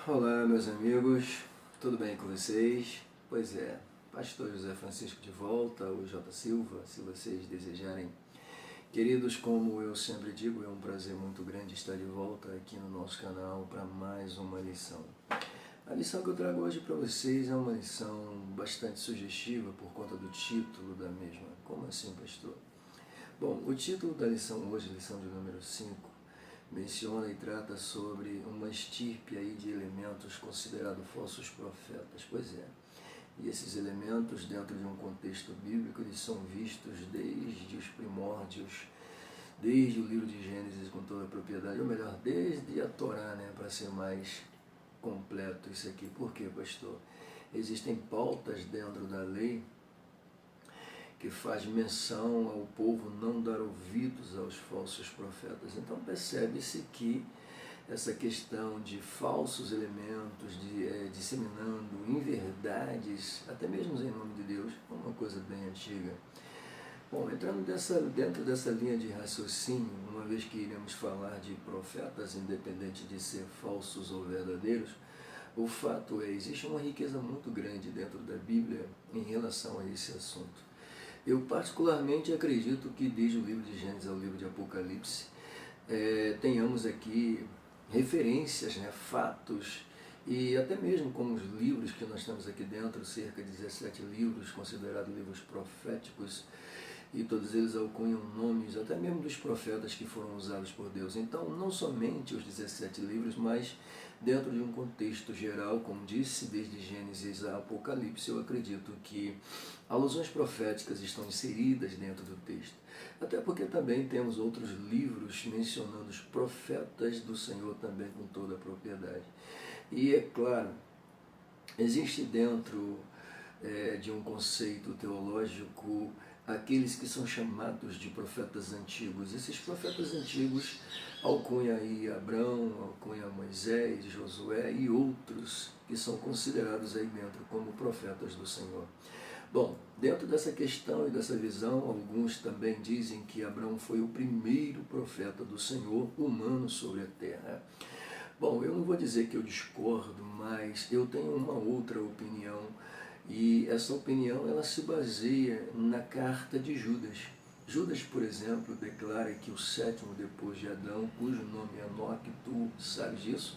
Olá, meus amigos, tudo bem com vocês? Pois é, Pastor José Francisco de volta, o J. Silva, se vocês desejarem. Queridos, como eu sempre digo, é um prazer muito grande estar de volta aqui no nosso canal para mais uma lição. A lição que eu trago hoje para vocês é uma lição bastante sugestiva por conta do título da mesma. Como assim, pastor? Bom, o título da lição hoje, lição de número 5, menciona e trata sobre uma estirpe aí de elementos considerados falsos profetas. Pois é, e esses elementos, dentro de um contexto bíblico, eles são vistos desde os primórdios, desde o livro de Gênesis com toda a propriedade, ou melhor, desde a Torá, né, para ser mais completo isso aqui. Por quê, pastor? Existem pautas dentro da lei que faz menção ao povo não dar ouvidos aos falsos profetas. Então percebe-se que essa questão de falsos elementos, disseminando inverdades, até mesmo em nome de Deus, é uma coisa bem antiga. Bom, entrando dentro dessa linha de raciocínio, uma vez que iremos falar de profetas, independente de ser falsos ou verdadeiros, o fato é, existe uma riqueza muito grande dentro da Bíblia em relação a esse assunto. Eu particularmente acredito que desde o livro de Gênesis ao livro de Apocalipse, tenhamos aqui referências, né, fatos, e até mesmo como os livros que nós temos aqui dentro, cerca de 17 livros considerados livros proféticos, e todos eles alcunham nomes, até mesmo dos profetas que foram usados por Deus. Então, não somente os 17 livros, mas dentro de um contexto geral, como disse, desde Gênesis a Apocalipse, eu acredito que alusões proféticas estão inseridas dentro do texto. Até porque também temos outros livros mencionando os profetas do Senhor também com toda a propriedade. E é claro, existe dentro de um conceito teológico aqueles que são chamados de profetas antigos. Esses profetas antigos alcunha aí Abraão, alcunha Moisés, Josué e outros que são considerados aí dentro como profetas do Senhor. Bom, dentro dessa questão e dessa visão, alguns também dizem que Abraão foi o primeiro profeta do Senhor humano sobre a terra. Bom, eu não vou dizer que eu discordo, mas eu tenho uma outra opinião. E essa opinião ela se baseia na carta de Judas. Judas, por exemplo, declara que o sétimo depois de Adão, cujo nome é Enoque, tu sabes disso,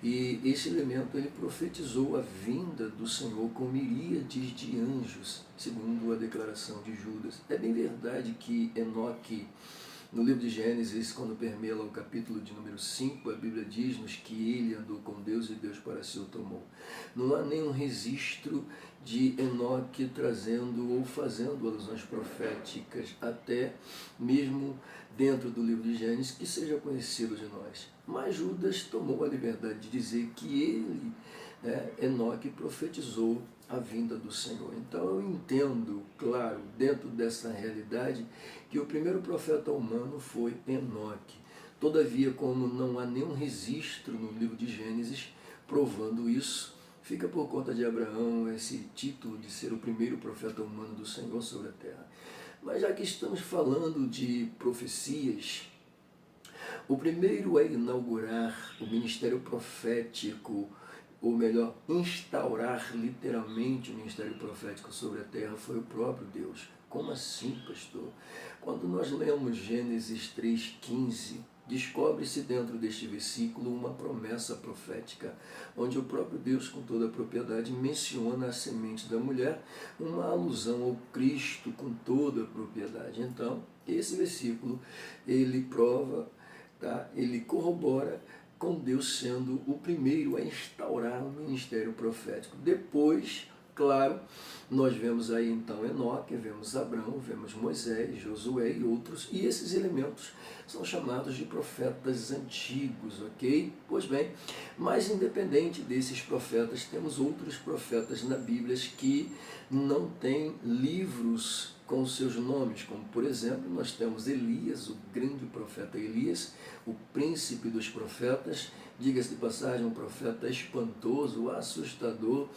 e esse elemento ele profetizou a vinda do Senhor com miríades de anjos, segundo a declaração de Judas. É bem verdade que Enoque, no livro de Gênesis, quando permeia o capítulo de número 5, a Bíblia diz-nos que ele andou com Deus e Deus para si o tomou. Não há nenhum registro de Enoque trazendo ou fazendo alusões proféticas, até mesmo dentro do livro de Gênesis, que seja conhecido de nós. Mas Judas tomou a liberdade de dizer que ele, Enoque, profetizou a vinda do Senhor. Então eu entendo, claro, dentro dessa realidade, que o primeiro profeta humano foi Enoque. Todavia, como não há nenhum registro no livro de Gênesis provando isso, fica por conta de Abraão esse título de ser o primeiro profeta humano do Senhor sobre a terra. Mas já que estamos falando de profecias, o primeiro a inaugurar o ministério profético, ou melhor, instaurar literalmente o ministério profético sobre a terra foi o próprio Deus. Como assim, pastor? Quando nós lemos Gênesis 3,15, descobre-se dentro deste versículo uma promessa profética, onde o próprio Deus, com toda a propriedade, menciona a semente da mulher, uma alusão ao Cristo com toda a propriedade. Então, esse versículo, ele prova, ele corrobora com Deus sendo o primeiro a instaurar o ministério profético. Depois, claro, nós vemos aí então Enoque, vemos Abraão, vemos Moisés, Josué e outros, e esses elementos são chamados de profetas antigos, ok? Pois bem, mas independente desses profetas, temos outros profetas na Bíblia que não têm livros com seus nomes, como por exemplo, nós temos Elias, o grande profeta Elias, o príncipe dos profetas, diga-se de passagem, um profeta espantoso, assustador,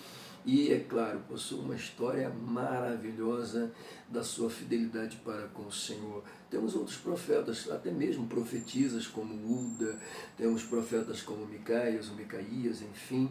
e, é claro, possui uma história maravilhosa da sua fidelidade para com o Senhor. Temos outros profetas, até mesmo profetisas como Uda, temos profetas como Micaías, enfim.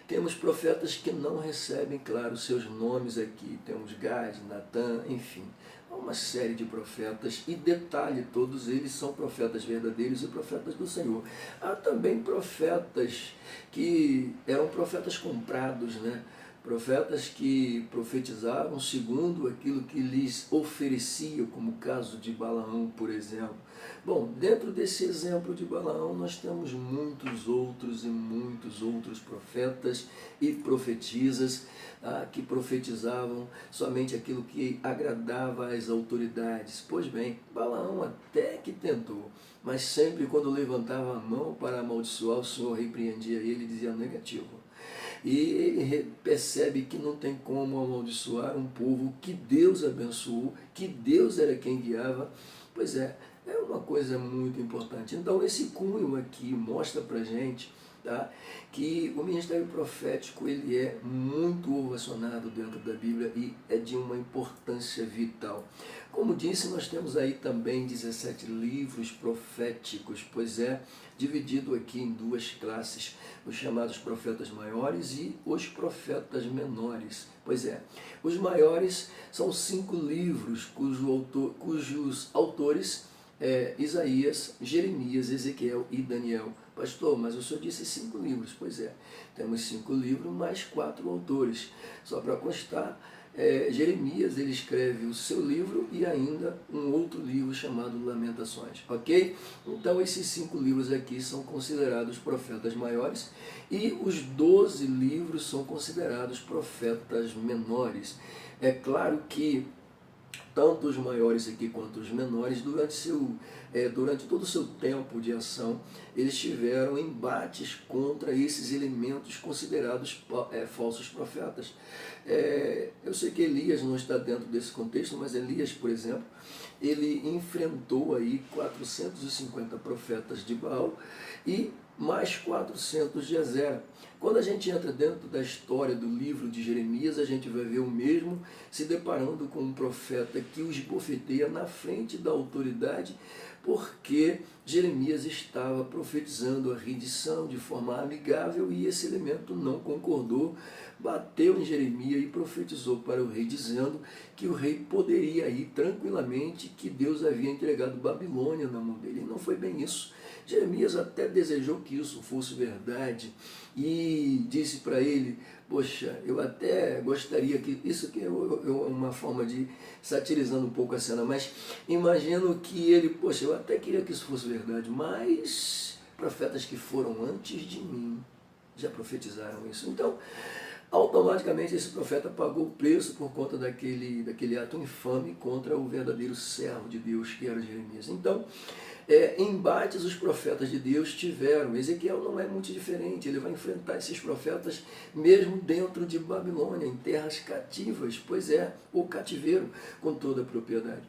Temos profetas que não recebem, claro, seus nomes aqui. Temos Gad, Natã, enfim. Há uma série de profetas e, detalhe, todos eles são profetas verdadeiros e profetas do Senhor. Há também profetas que eram profetas comprados, né? Profetas que profetizavam segundo aquilo que lhes oferecia, como o caso de Balaão, por exemplo. Bom, dentro desse exemplo de Balaão, nós temos muitos outros profetas e profetisas que profetizavam somente aquilo que agradava às autoridades. Pois bem, Balaão até que tentou, mas sempre quando levantava a mão para amaldiçoar, o Senhor repreendia ele e dizia negativo. E ele percebe que não tem como amaldiçoar um povo que Deus abençoou, que Deus era quem guiava. Pois é uma coisa muito importante. Então esse cunho aqui mostra pra gente, tá, que o ministério profético ele é muito ovacionado dentro da Bíblia e é de uma importância vital. Como disse, nós temos aí também 17 livros proféticos, pois é, dividido aqui em duas classes, os chamados profetas maiores e os profetas menores. Pois é, os maiores são 5 livros cujos autores Isaías, Jeremias, Ezequiel e Daniel. Pastor, mas o senhor disse 5 livros. Pois é, temos 5 livros mais 4 autores. Só para constar, Jeremias ele escreve o seu livro e ainda um outro livro chamado Lamentações, ok? Então esses 5 livros aqui são considerados profetas maiores e os 12 livros são considerados profetas menores. É claro que tanto os maiores aqui quanto os menores, durante todo o seu tempo de ação, eles tiveram embates contra esses elementos considerados falsos profetas. Eu sei que Elias não está dentro desse contexto, mas Elias, por exemplo, ele enfrentou aí 450 profetas de Baal e mais 400 de Azera. Quando a gente entra dentro da história do livro de Jeremias, a gente vai ver o mesmo se deparando com um profeta que os bofeteia na frente da autoridade, porque Jeremias estava profetizando a rendição de forma amigável e esse elemento não concordou, bateu em Jeremias e profetizou para o rei, dizendo que o rei poderia ir tranquilamente, que Deus havia entregado Babilônia na mão dele. E não foi bem isso. Jeremias até desejou que isso fosse verdade e disse para ele: poxa, eu até gostaria que... Isso aqui é uma forma de satirizando um pouco a cena, mas imagino que ele... Poxa, eu até queria que isso fosse verdade, mas profetas que foram antes de mim já profetizaram isso. Então, automaticamente esse profeta pagou o preço por conta daquele ato infame contra o verdadeiro servo de Deus, que era Jeremias. Então, embates os profetas de Deus tiveram. Ezequiel não é muito diferente, ele vai enfrentar esses profetas mesmo dentro de Babilônia, em terras cativas, pois é, o cativeiro com toda a propriedade.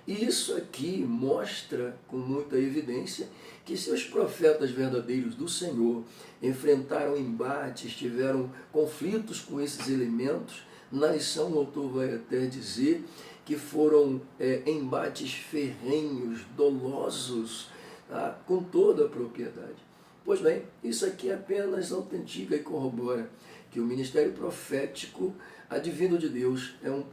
E isso aqui mostra com muita evidência que se os profetas verdadeiros do Senhor enfrentaram embates, tiveram conflitos com esses elementos, na lição o autor vai até dizer que foram embates ferrenhos, dolosos, tá? Com toda a propriedade. Pois bem, isso aqui apenas autentica e corrobora que o ministério profético advindo de Deus é um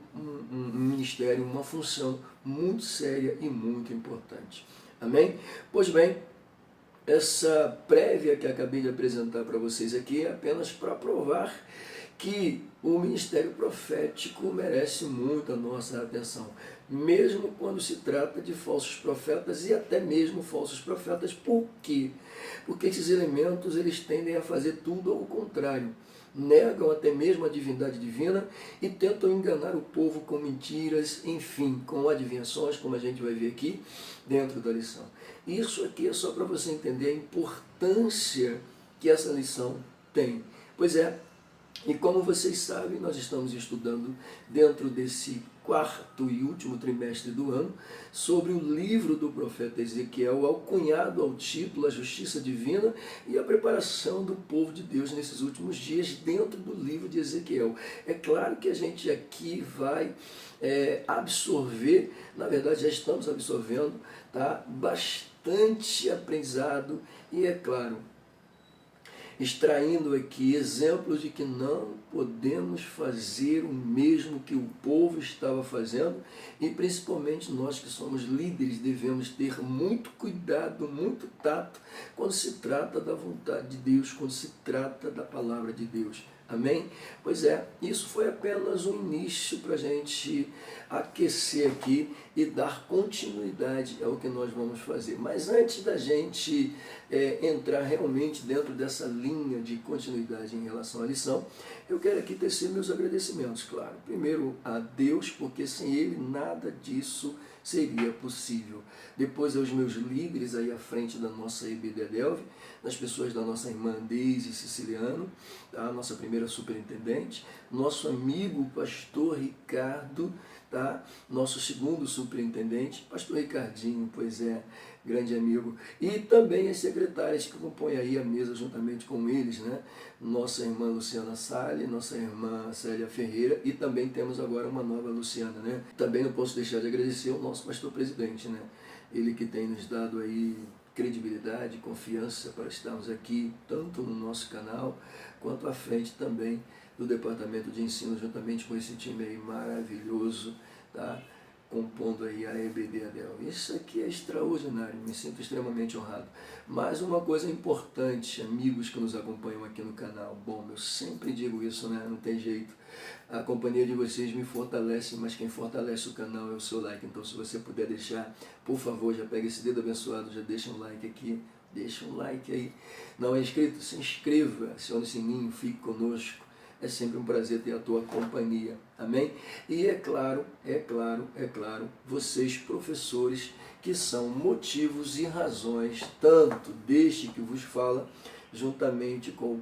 ministério, uma função muito séria e muito importante. Amém? Pois bem, essa prévia que acabei de apresentar para vocês aqui é apenas para provar que o ministério profético merece muito a nossa atenção, mesmo quando se trata de falsos profetas e até mesmo falsos profetas. Por quê? Porque esses elementos eles tendem a fazer tudo ao contrário. Negam até mesmo a divindade divina e tentam enganar o povo com mentiras, enfim, com adivinhações, como a gente vai ver aqui dentro da lição. Isso aqui é só para você entender a importância que essa lição tem. Pois é, e como vocês sabem, nós estamos estudando dentro desse quarto e último trimestre do ano, sobre o livro do profeta Ezequiel, alcunhado ao título A Justiça Divina e a preparação do povo de Deus nesses últimos dias dentro do livro de Ezequiel. É claro que a gente aqui vai absorver, na verdade já estamos absorvendo, tá? Bastante aprendizado e, é claro, extraindo aqui exemplos de que não podemos fazer o mesmo que o povo estava fazendo, e principalmente nós que somos líderes devemos ter muito cuidado, muito tato quando se trata da vontade de Deus, quando se trata da palavra de Deus. Amém? Pois é, isso foi apenas um início para a gente aquecer aqui e dar continuidade ao que nós vamos fazer. Mas antes da gente entrar realmente dentro dessa linha de continuidade em relação à lição, eu quero aqui tecer meus agradecimentos, claro. Primeiro a Deus, porque sem Ele nada disso seria possível. Depois aos meus líderes aí à frente da nossa EBD-ADELV, das pessoas da nossa irmã Deise Siciliano, tá? Nossa primeira superintendente, nosso amigo pastor Ricardo, tá? Nosso segundo superintendente, pastor Ricardinho, pois é, grande amigo, e também as secretárias que compõem aí a mesa juntamente com eles, né? Nossa irmã Luciana Salles, nossa irmã Célia Ferreira, e também temos agora uma nova Luciana, né? Também não posso deixar de agradecer ao nosso pastor presidente, né? Ele que tem nos dado aí credibilidade, confiança para estarmos aqui, tanto no nosso canal, quanto à frente também do Departamento de Ensino, juntamente com esse time aí maravilhoso, tá? Compondo aí a EBD-ADELV. Isso aqui é extraordinário, me sinto extremamente honrado. Mas uma coisa importante, amigos que nos acompanham aqui no canal, bom, eu sempre digo isso, né? Não tem jeito. A companhia de vocês me fortalece, mas quem fortalece o canal é o seu like. Então, se você puder deixar, por favor, já pega esse dedo abençoado, já deixa um like aqui, deixa um like aí. Não é inscrito? Se inscreva, acione o sininho, fique conosco. É sempre um prazer ter a tua companhia, amém? E é claro, vocês professores que são motivos e razões, tanto deste que vos fala, juntamente com o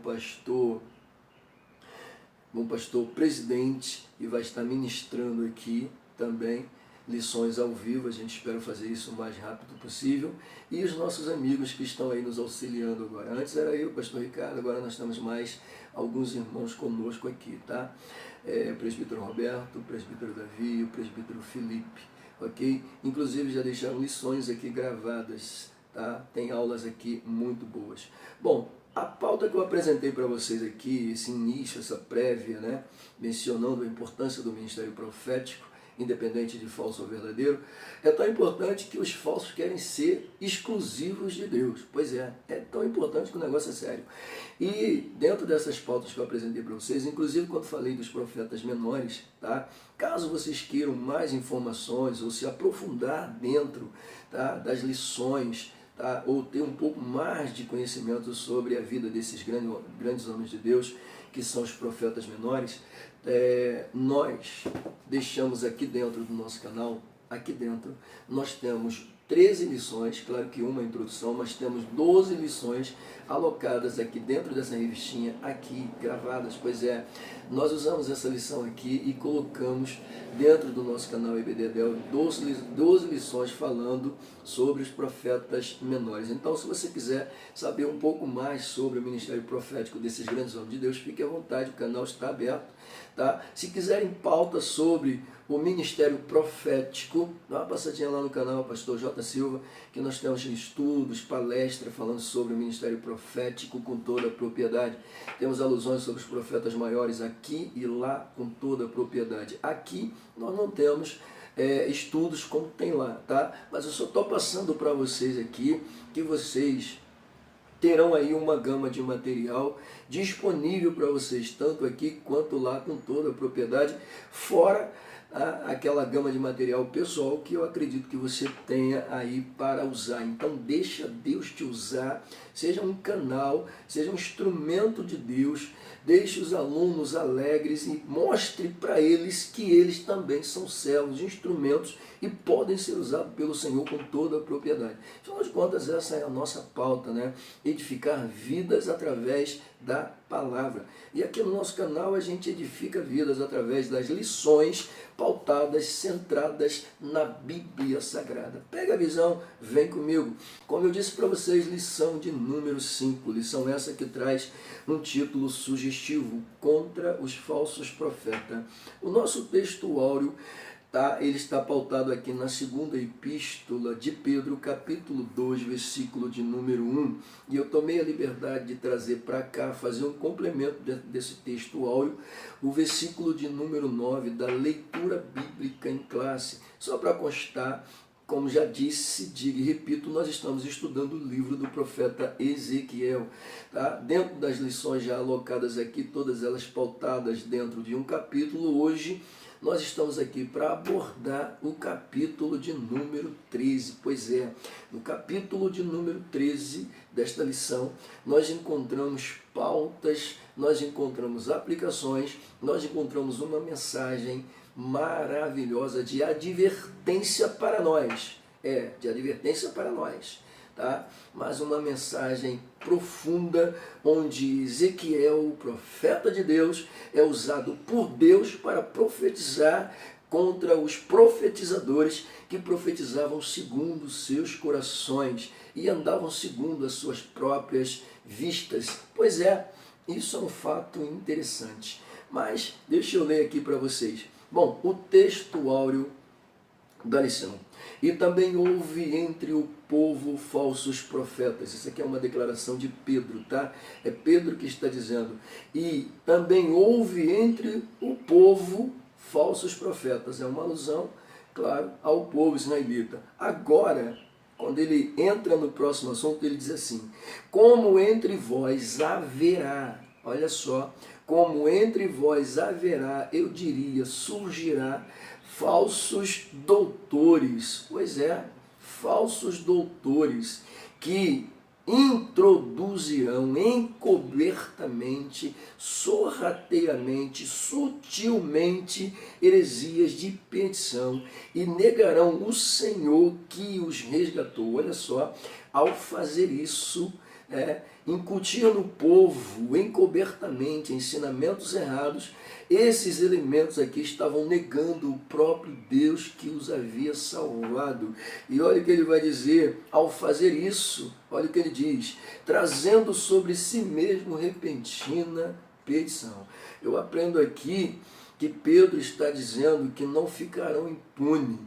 pastor presidente, e vai estar ministrando aqui também lições ao vivo, a gente espera fazer isso o mais rápido possível, e os nossos amigos que estão aí nos auxiliando agora. Antes era eu, pastor Ricardo, agora nós temos mais alguns irmãos conosco aqui, tá? O presbítero Roberto, o presbítero Davi, o presbítero Felipe, ok? Inclusive já deixaram lições aqui gravadas, tá? Tem aulas aqui muito boas. Bom, a pauta que eu apresentei para vocês aqui, esse início, essa prévia, né? Mencionando a importância do ministério profético, independente de falso ou verdadeiro, é tão importante que os falsos querem ser exclusivos de Deus. Pois é tão importante que o negócio é sério. E dentro dessas pautas que eu apresentei para vocês, inclusive quando falei dos profetas menores, tá? Caso vocês queiram mais informações ou se aprofundar dentro, tá, das lições, tá, ou ter um pouco mais de conhecimento sobre a vida desses grandes homens de Deus, que são os profetas menores, nós deixamos aqui dentro do nosso canal, aqui dentro, nós temos 13 lições, claro que uma é introdução, mas temos 12 lições alocadas aqui dentro dessa revistinha, aqui gravadas, pois é, nós usamos essa lição aqui e colocamos dentro do nosso canal EBD-ADELV 12 lições falando sobre os profetas menores. Então, se você quiser saber um pouco mais sobre o ministério profético desses grandes homens de Deus, fique à vontade, o canal está aberto, tá? Se quiserem pauta sobre o ministério profético, dá uma passadinha lá no canal Pastor J. Silva, que nós temos estudos, palestra falando sobre o ministério profético com toda a propriedade. Temos alusões sobre os profetas maiores aqui e lá com toda a propriedade. Aqui nós não temos estudos como tem lá, tá? Mas eu só estou passando para vocês aqui que vocês terão aí uma gama de material disponível para vocês, tanto aqui quanto lá com toda a propriedade, fora aquela gama de material pessoal que eu acredito que você tenha aí para usar. Então deixa Deus te usar, seja um canal, seja um instrumento de Deus, deixe os alunos alegres e mostre para eles que eles também são servos, instrumentos e podem ser usados pelo Senhor com toda a propriedade. Afinal de contas, essa é a nossa pauta, né? edificar vidas através da palavra. E aqui no nosso canal a gente edifica vidas através das lições pautadas, centradas na Bíblia Sagrada. Pega a visão, vem comigo. Como eu disse para vocês, lição de número 5. Lição essa que traz um título sugestivo: Contra os Falsos Profetas. O nosso texto áureo ele está pautado aqui na segunda epístola de Pedro, capítulo 2, versículo de número 1. E eu tomei a liberdade de trazer para cá, fazer um complemento desse texto áureo, o versículo de número 9 da leitura bíblica em classe. Só para constar, como já disse, digo e repito, nós estamos estudando o livro do profeta Ezequiel. Tá? Dentro das lições já alocadas aqui, todas elas pautadas dentro de um capítulo, hoje nós estamos aqui para abordar o capítulo de número 13. Pois é, no capítulo de número 13 desta lição, nós encontramos pautas, nós encontramos aplicações, nós encontramos uma mensagem maravilhosa de advertência para nós. De advertência para nós. Tá? Mas uma mensagem profunda, onde Ezequiel, o profeta de Deus, é usado por Deus para profetizar contra os profetizadores que profetizavam segundo seus corações e andavam segundo as suas próprias vistas. Pois é, isso é um fato interessante. Mas deixa eu ler aqui para vocês. Bom, o texto áureo da lição. E também houve entre o povo falsos profetas. Isso aqui é uma declaração de Pedro, tá? É Pedro que está dizendo. E também houve entre o povo falsos profetas. É uma alusão, claro, ao povo israelita. Agora, quando ele entra no próximo assunto, ele diz assim: como entre vós haverá, olha só, como entre vós haverá, eu diria, surgirá falsos doutores. Pois é, falsos doutores que introduzirão encobertamente, sorrateiramente, sutilmente heresias de perdição e negarão o Senhor que os resgatou. Olha só, ao fazer isso, incutir no povo encobertamente ensinamentos errados, esses elementos aqui estavam negando o próprio Deus que os havia salvado. E olha o que ele vai dizer ao fazer isso, olha o que ele diz: trazendo sobre si mesmo repentina perdição. Eu aprendo aqui que Pedro está dizendo que não ficarão impunes.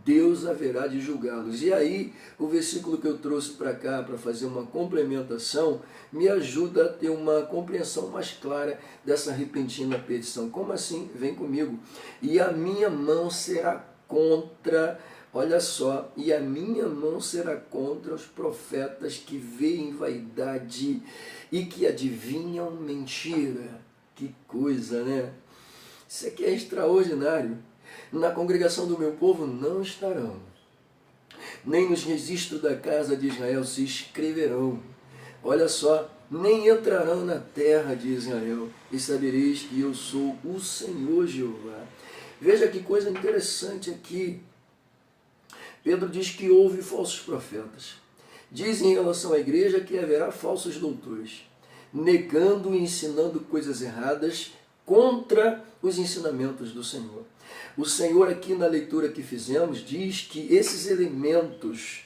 Deus haverá de julgá-los. E aí, o versículo que eu trouxe para cá, para fazer uma complementação, me ajuda a ter uma compreensão mais clara dessa repentina perdição. Como assim? Vem comigo. E a minha mão será contra, olha só, e a minha mão será contra os profetas que veem vaidade e que adivinham mentira. Que coisa, né? Isso aqui é extraordinário. Na congregação do meu povo não estarão, nem nos registros da casa de Israel se escreverão. Olha só, nem entrarão na terra de Israel, e sabereis que eu sou o Senhor Jeová. Veja que coisa interessante aqui. Pedro diz que houve falsos profetas. Diz em relação à igreja que haverá falsos doutores, negando e ensinando coisas erradas contra os ensinamentos do Senhor. O Senhor aqui na leitura que fizemos diz que esses elementos,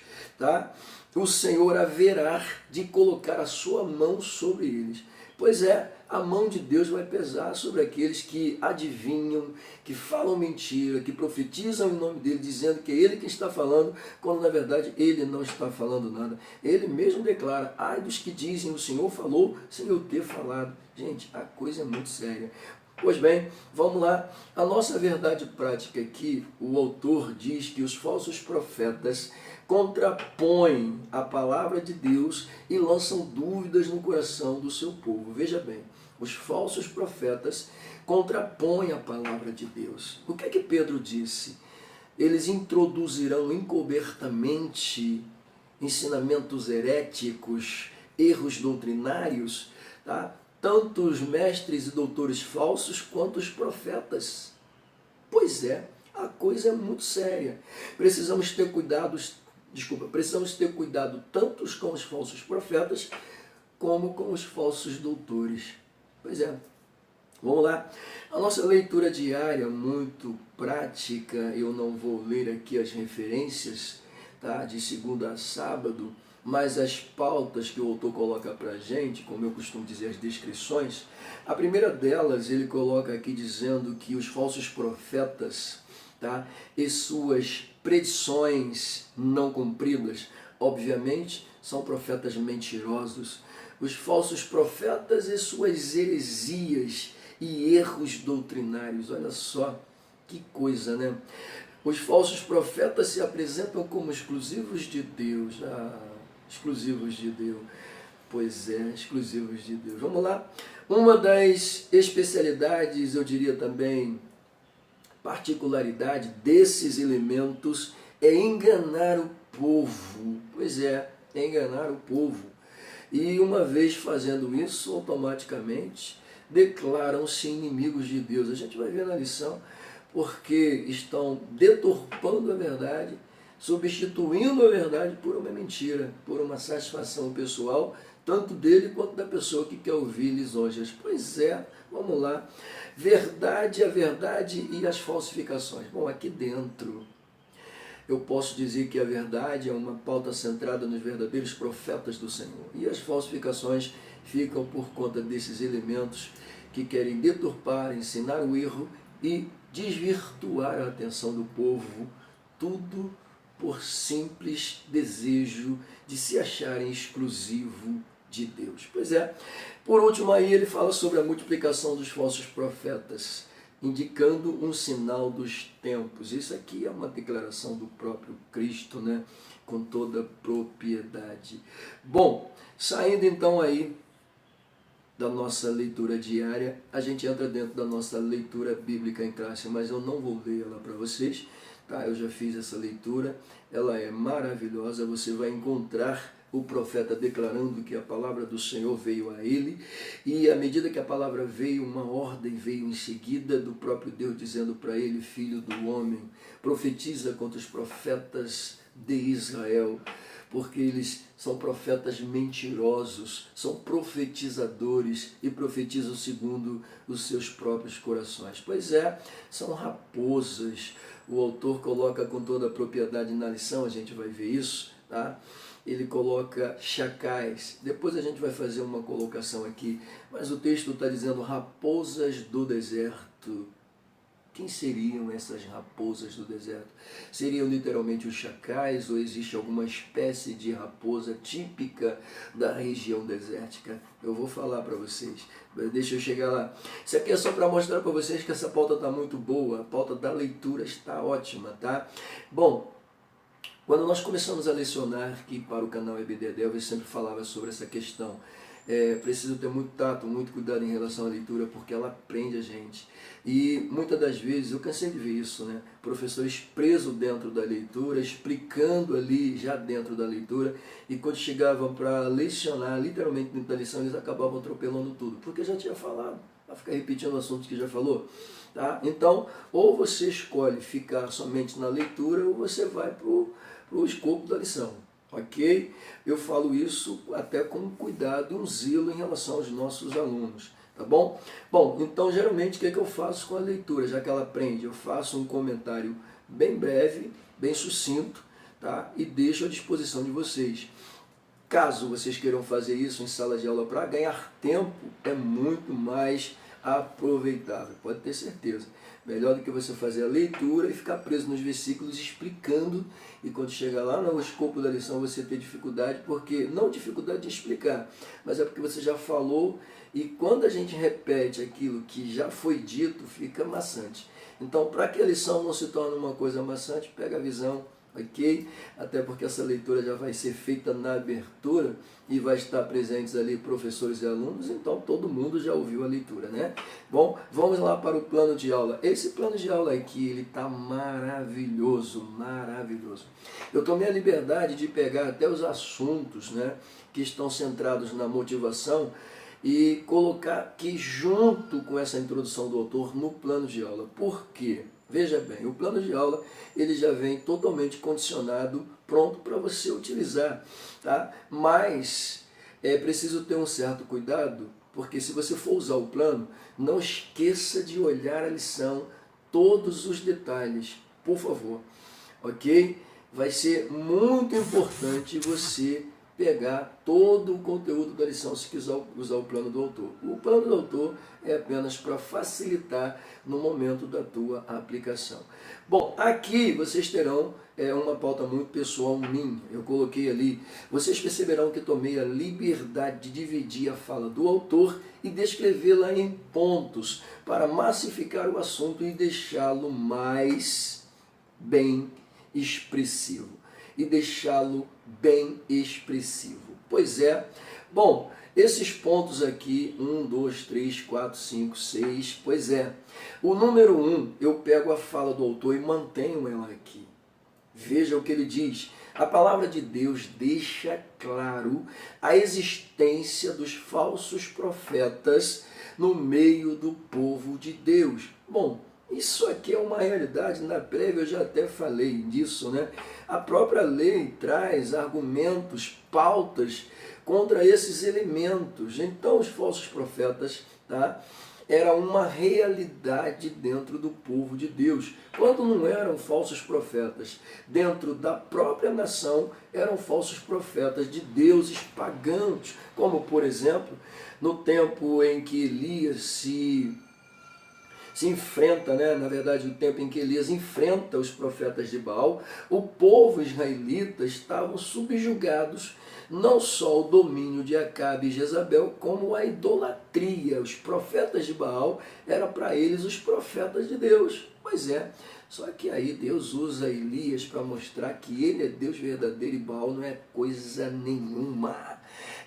o Senhor haverá de colocar a sua mão sobre eles. Pois é, a mão de Deus vai pesar sobre aqueles que adivinham, que falam mentira, que profetizam em nome dele, dizendo que é ele que está falando, quando na verdade ele não está falando nada. Ele mesmo declara: ai dos que dizem o Senhor falou sem eu ter falado. Gente, a coisa é muito séria. Pois bem, vamos lá. A nossa verdade prática aqui, o autor diz que os falsos profetas contrapõem a palavra de Deus e lançam dúvidas no coração do seu povo. Veja bem, os falsos profetas contrapõem a palavra de Deus. O que é que Pedro disse? Eles introduzirão encobertamente ensinamentos heréticos, erros doutrinários, tanto os mestres e doutores falsos quanto os profetas. Pois é, a coisa é muito séria. Precisamos ter cuidado tanto com os falsos profetas como com os falsos doutores. Pois é. Vamos lá. A nossa leitura diária, muito prática, eu não vou ler aqui as referências, tá, de segunda a sábado, mas as pautas que o autor coloca para a gente, como eu costumo dizer, as descrições. A primeira delas, ele coloca aqui dizendo que os falsos profetas, tá, e suas predições não cumpridas, obviamente, são profetas mentirosos. Os falsos profetas e suas heresias e erros doutrinários. Olha só que coisa, né? Os falsos profetas se apresentam como exclusivos de Deus. Exclusivos de Deus. Pois é, exclusivos de Deus. Vamos lá. Uma das especialidades, eu diria também, particularidade desses elementos é enganar o povo. Pois é enganar o povo. E uma vez fazendo isso, automaticamente declaram-se inimigos de Deus. A gente vai ver na lição porque estão deturpando a verdade, substituindo a verdade por uma mentira, por uma satisfação pessoal, tanto dele quanto da pessoa que quer ouvir lisonjas. Pois é, vamos lá. Verdade, a verdade e as falsificações. Bom, aqui dentro eu posso dizer que a verdade é uma pauta centrada nos verdadeiros profetas do Senhor. E as falsificações ficam por conta desses elementos que querem deturpar, ensinar o erro e desvirtuar a atenção do povo, tudo por simples desejo de se acharem exclusivo de Deus. Pois é, por último aí ele fala sobre a multiplicação dos falsos profetas, indicando um sinal dos tempos. Isso aqui é uma declaração do próprio Cristo, né? Com toda propriedade. Bom, saindo então aí da nossa leitura diária, a gente entra dentro da nossa leitura bíblica em classe, mas eu não vou ler ela para vocês, tá? Eu já fiz essa leitura, ela é maravilhosa, você vai encontrar o profeta declarando que a palavra do Senhor veio a ele, e à medida que a palavra veio, uma ordem veio em seguida do próprio Deus dizendo para ele: filho do homem, profetiza contra os profetas de Israel, porque eles são profetas mentirosos, são profetizadores e profetizam segundo os seus próprios corações. Pois é, são raposas. O autor coloca com toda a propriedade na lição, a gente vai ver isso, tá? Ele coloca chacais, depois a gente vai fazer uma colocação aqui, mas o texto está dizendo raposas do deserto. Quem seriam essas raposas do deserto? Seriam literalmente os chacais ou existe alguma espécie de raposa típica da região desértica? Eu vou falar para vocês, deixa eu chegar lá. Isso aqui é só para mostrar para vocês que essa pauta está muito boa, a pauta da leitura está ótima, tá? Bom, quando nós começamos a lecionar aqui para o canal EBDEDEL, eu sempre falava sobre essa questão. Preciso ter muito tato, muito cuidado em relação à leitura, porque ela prende a gente. E muitas das vezes, eu cansei de ver isso, né? Professores presos dentro da leitura, explicando ali já dentro da leitura, e quando chegavam para lecionar, literalmente dentro da lição, eles acabavam atropelando tudo, porque já tinha falado, vai ficar repetindo assuntos que já falou. Tá? Então, ou você escolhe ficar somente na leitura, ou você vai para o escopo da lição. Ok? Eu falo isso até com cuidado e um zelo em relação aos nossos alunos, tá bom? Bom, então geralmente o que é que eu faço com a leitura, já que ela aprende? Eu faço um comentário bem breve, bem sucinto, tá? E deixo à disposição de vocês. Caso vocês queiram fazer isso em sala de aula para ganhar tempo, é muito mais aproveitável, pode ter certeza. Melhor do que você fazer a leitura e ficar preso nos versículos explicando, e quando chegar lá no escopo da lição você ter dificuldade, porque não dificuldade de explicar, mas é porque você já falou, e quando a gente repete aquilo que já foi dito, fica maçante. Então, para que a lição não se torne uma coisa maçante, pega a visão, ok? Até porque essa leitura já vai ser feita na abertura e vai estar presentes ali professores e alunos, então todo mundo já ouviu a leitura, né? Bom, vamos lá para o plano de aula. Esse plano de aula aqui, ele está maravilhoso, maravilhoso. Eu tomei a liberdade de pegar até os assuntos, né, que estão centrados na motivação e colocar aqui junto com essa introdução do autor no plano de aula. Por quê? Veja bem, o plano de aula ele já vem totalmente condicionado, pronto para você utilizar, tá? Mas é preciso ter um certo cuidado, porque se você for usar o plano, não esqueça de olhar a lição, todos os detalhes, por favor, ok? Vai ser muito importante você pegar todo o conteúdo da lição se quiser usar o plano do autor. O plano do autor é apenas para facilitar no momento da tua aplicação. Bom, aqui vocês terão uma pauta muito pessoal minha. Eu coloquei ali, vocês perceberão que tomei a liberdade de dividir a fala do autor e descrevê-la em pontos para massificar o assunto e deixá-lo mais bem expressivo. Pois é. Bom, esses pontos aqui, 1, 2, 3, 4, 5, 6, pois é. O número 1, eu pego a fala do autor e mantenho ela aqui. Veja o que ele diz. A palavra de Deus deixa claro a existência dos falsos profetas no meio do povo de Deus. Bom, isso aqui é uma realidade, na prévia eu já até falei disso, né? A própria lei traz argumentos, pautas contra esses elementos. Então os falsos profetas, tá? Era uma realidade dentro do povo de Deus. Quando não eram falsos profetas dentro da própria nação, eram falsos profetas de deuses pagãos, como por exemplo, no tempo em que Elias se enfrenta, né? Na verdade, o tempo em que Elias enfrenta os profetas de Baal, o povo israelita estavam subjugados não só ao domínio de Acabe e Jezabel, como a idolatria. Os profetas de Baal eram para eles os profetas de Deus. Pois é, só que aí Deus usa Elias para mostrar que ele é Deus verdadeiro e Baal não é coisa nenhuma.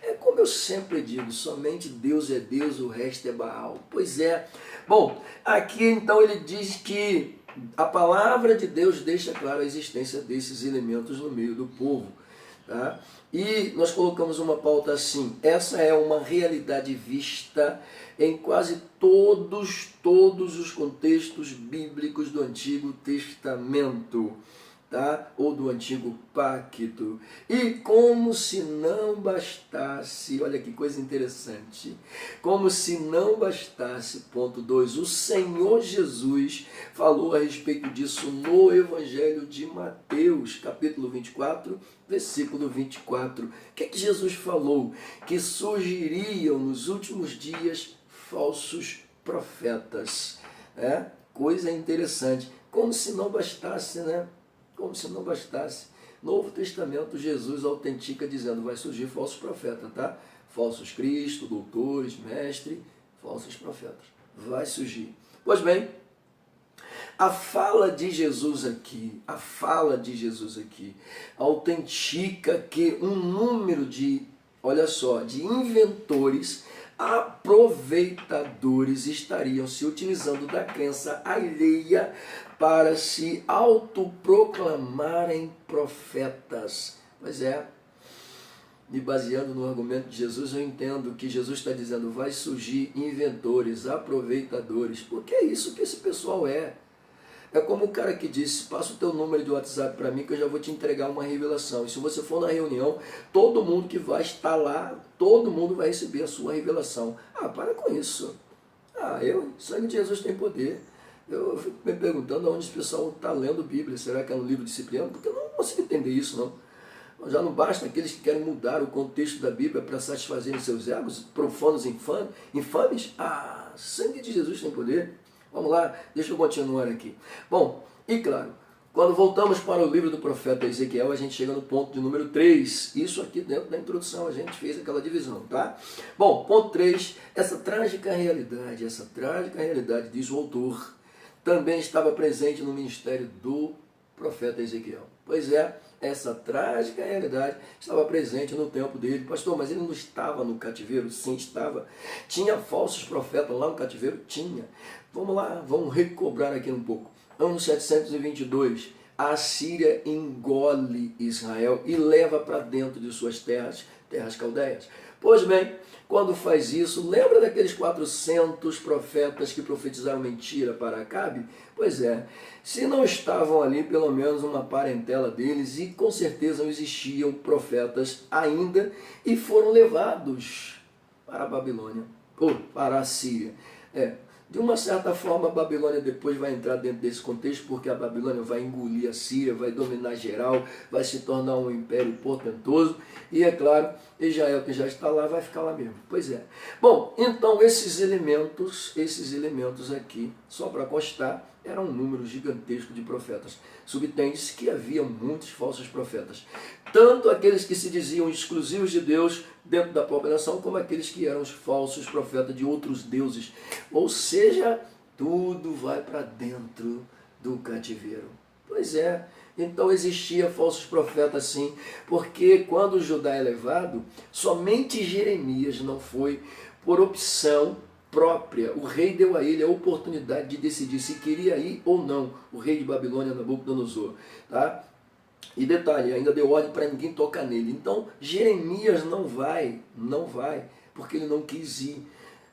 É como eu sempre digo, somente Deus é Deus, o resto é Baal. Pois é. Bom, aqui então ele diz que a palavra de Deus deixa clara a existência desses elementos no meio do povo. Tá? E nós colocamos uma pauta assim, essa é uma realidade vista em quase todos os contextos bíblicos do Antigo Testamento. Tá? Ou do Antigo Pacto. E como se não bastasse, olha que coisa interessante, como se não bastasse, ponto 2, o Senhor Jesus falou a respeito disso no Evangelho de Mateus, capítulo 24, versículo 24. O que Jesus falou? Que surgiriam nos últimos dias falsos profetas. Coisa interessante. Como se não bastasse, né? Como se não bastasse. Novo Testamento, Jesus autentica dizendo, vai surgir falsos profetas, tá? Falsos Cristo, doutores, mestre, falsos profetas. Vai surgir. Pois bem, a fala de Jesus aqui autentica que um número de, olha só, de inventores, aproveitadores estariam se utilizando da crença alheia para se autoproclamarem profetas. Pois é, me baseando no argumento de Jesus, eu entendo que Jesus está dizendo, vai surgir inventores, aproveitadores, porque é isso que esse pessoal é. É como o cara que disse, passa o teu número de WhatsApp para mim que eu já vou te entregar uma revelação. E se você for na reunião, todo mundo que vai estar lá, todo mundo vai receber a sua revelação. Ah, para com isso. O sangue de Jesus tem poder. Eu fico me perguntando onde esse pessoal está lendo Bíblia. Será que é no livro Discipliano? Porque eu não consigo entender isso, não. Já não basta aqueles que querem mudar o contexto da Bíblia para satisfazerem seus egos, profanos infames? Sangue de Jesus tem poder. Vamos lá, deixa eu continuar aqui. Bom, e claro, quando voltamos para o livro do profeta Ezequiel, a gente chega no ponto de número 3. Isso aqui dentro da introdução, a gente fez aquela divisão, tá? Bom, ponto 3, essa trágica realidade, diz o autor, também estava presente no ministério do profeta Ezequiel. Pois é, essa trágica realidade estava presente no tempo dele. Pastor, mas ele não estava no cativeiro? Sim, estava. Tinha falsos profetas lá no cativeiro? Tinha. Vamos lá, vamos recobrar aqui um pouco. Ano 722, a Assíria engole Israel e leva para dentro de suas terras caldeias. Pois bem, quando faz isso, lembra daqueles 400 profetas que profetizaram mentira para Acabe? Pois é, se não estavam ali, pelo menos uma parentela deles, e com certeza não existiam profetas ainda, e foram levados para a Babilônia, ou para a Síria. De uma certa forma, a Babilônia depois vai entrar dentro desse contexto, porque a Babilônia vai engolir a Síria, vai dominar geral, vai se tornar um império portentoso, e é claro, Israel, que já está lá, vai ficar lá mesmo. Pois é. Bom, então esses elementos aqui, só para constar, era um número gigantesco de profetas. Subtende-se que havia muitos falsos profetas, tanto aqueles que se diziam exclusivos de Deus dentro da própria nação, como aqueles que eram os falsos profetas de outros deuses. Ou seja, tudo vai para dentro do cativeiro. Pois é, então existia falsos profetas sim, porque quando Judá é levado, somente Jeremias não foi por opção própria. O rei deu a ele a oportunidade de decidir se queria ir ou não, o rei de Babilônia, Nabucodonosor, tá? E detalhe, ainda deu ordem para ninguém tocar nele. Então Jeremias não vai, porque ele não quis ir,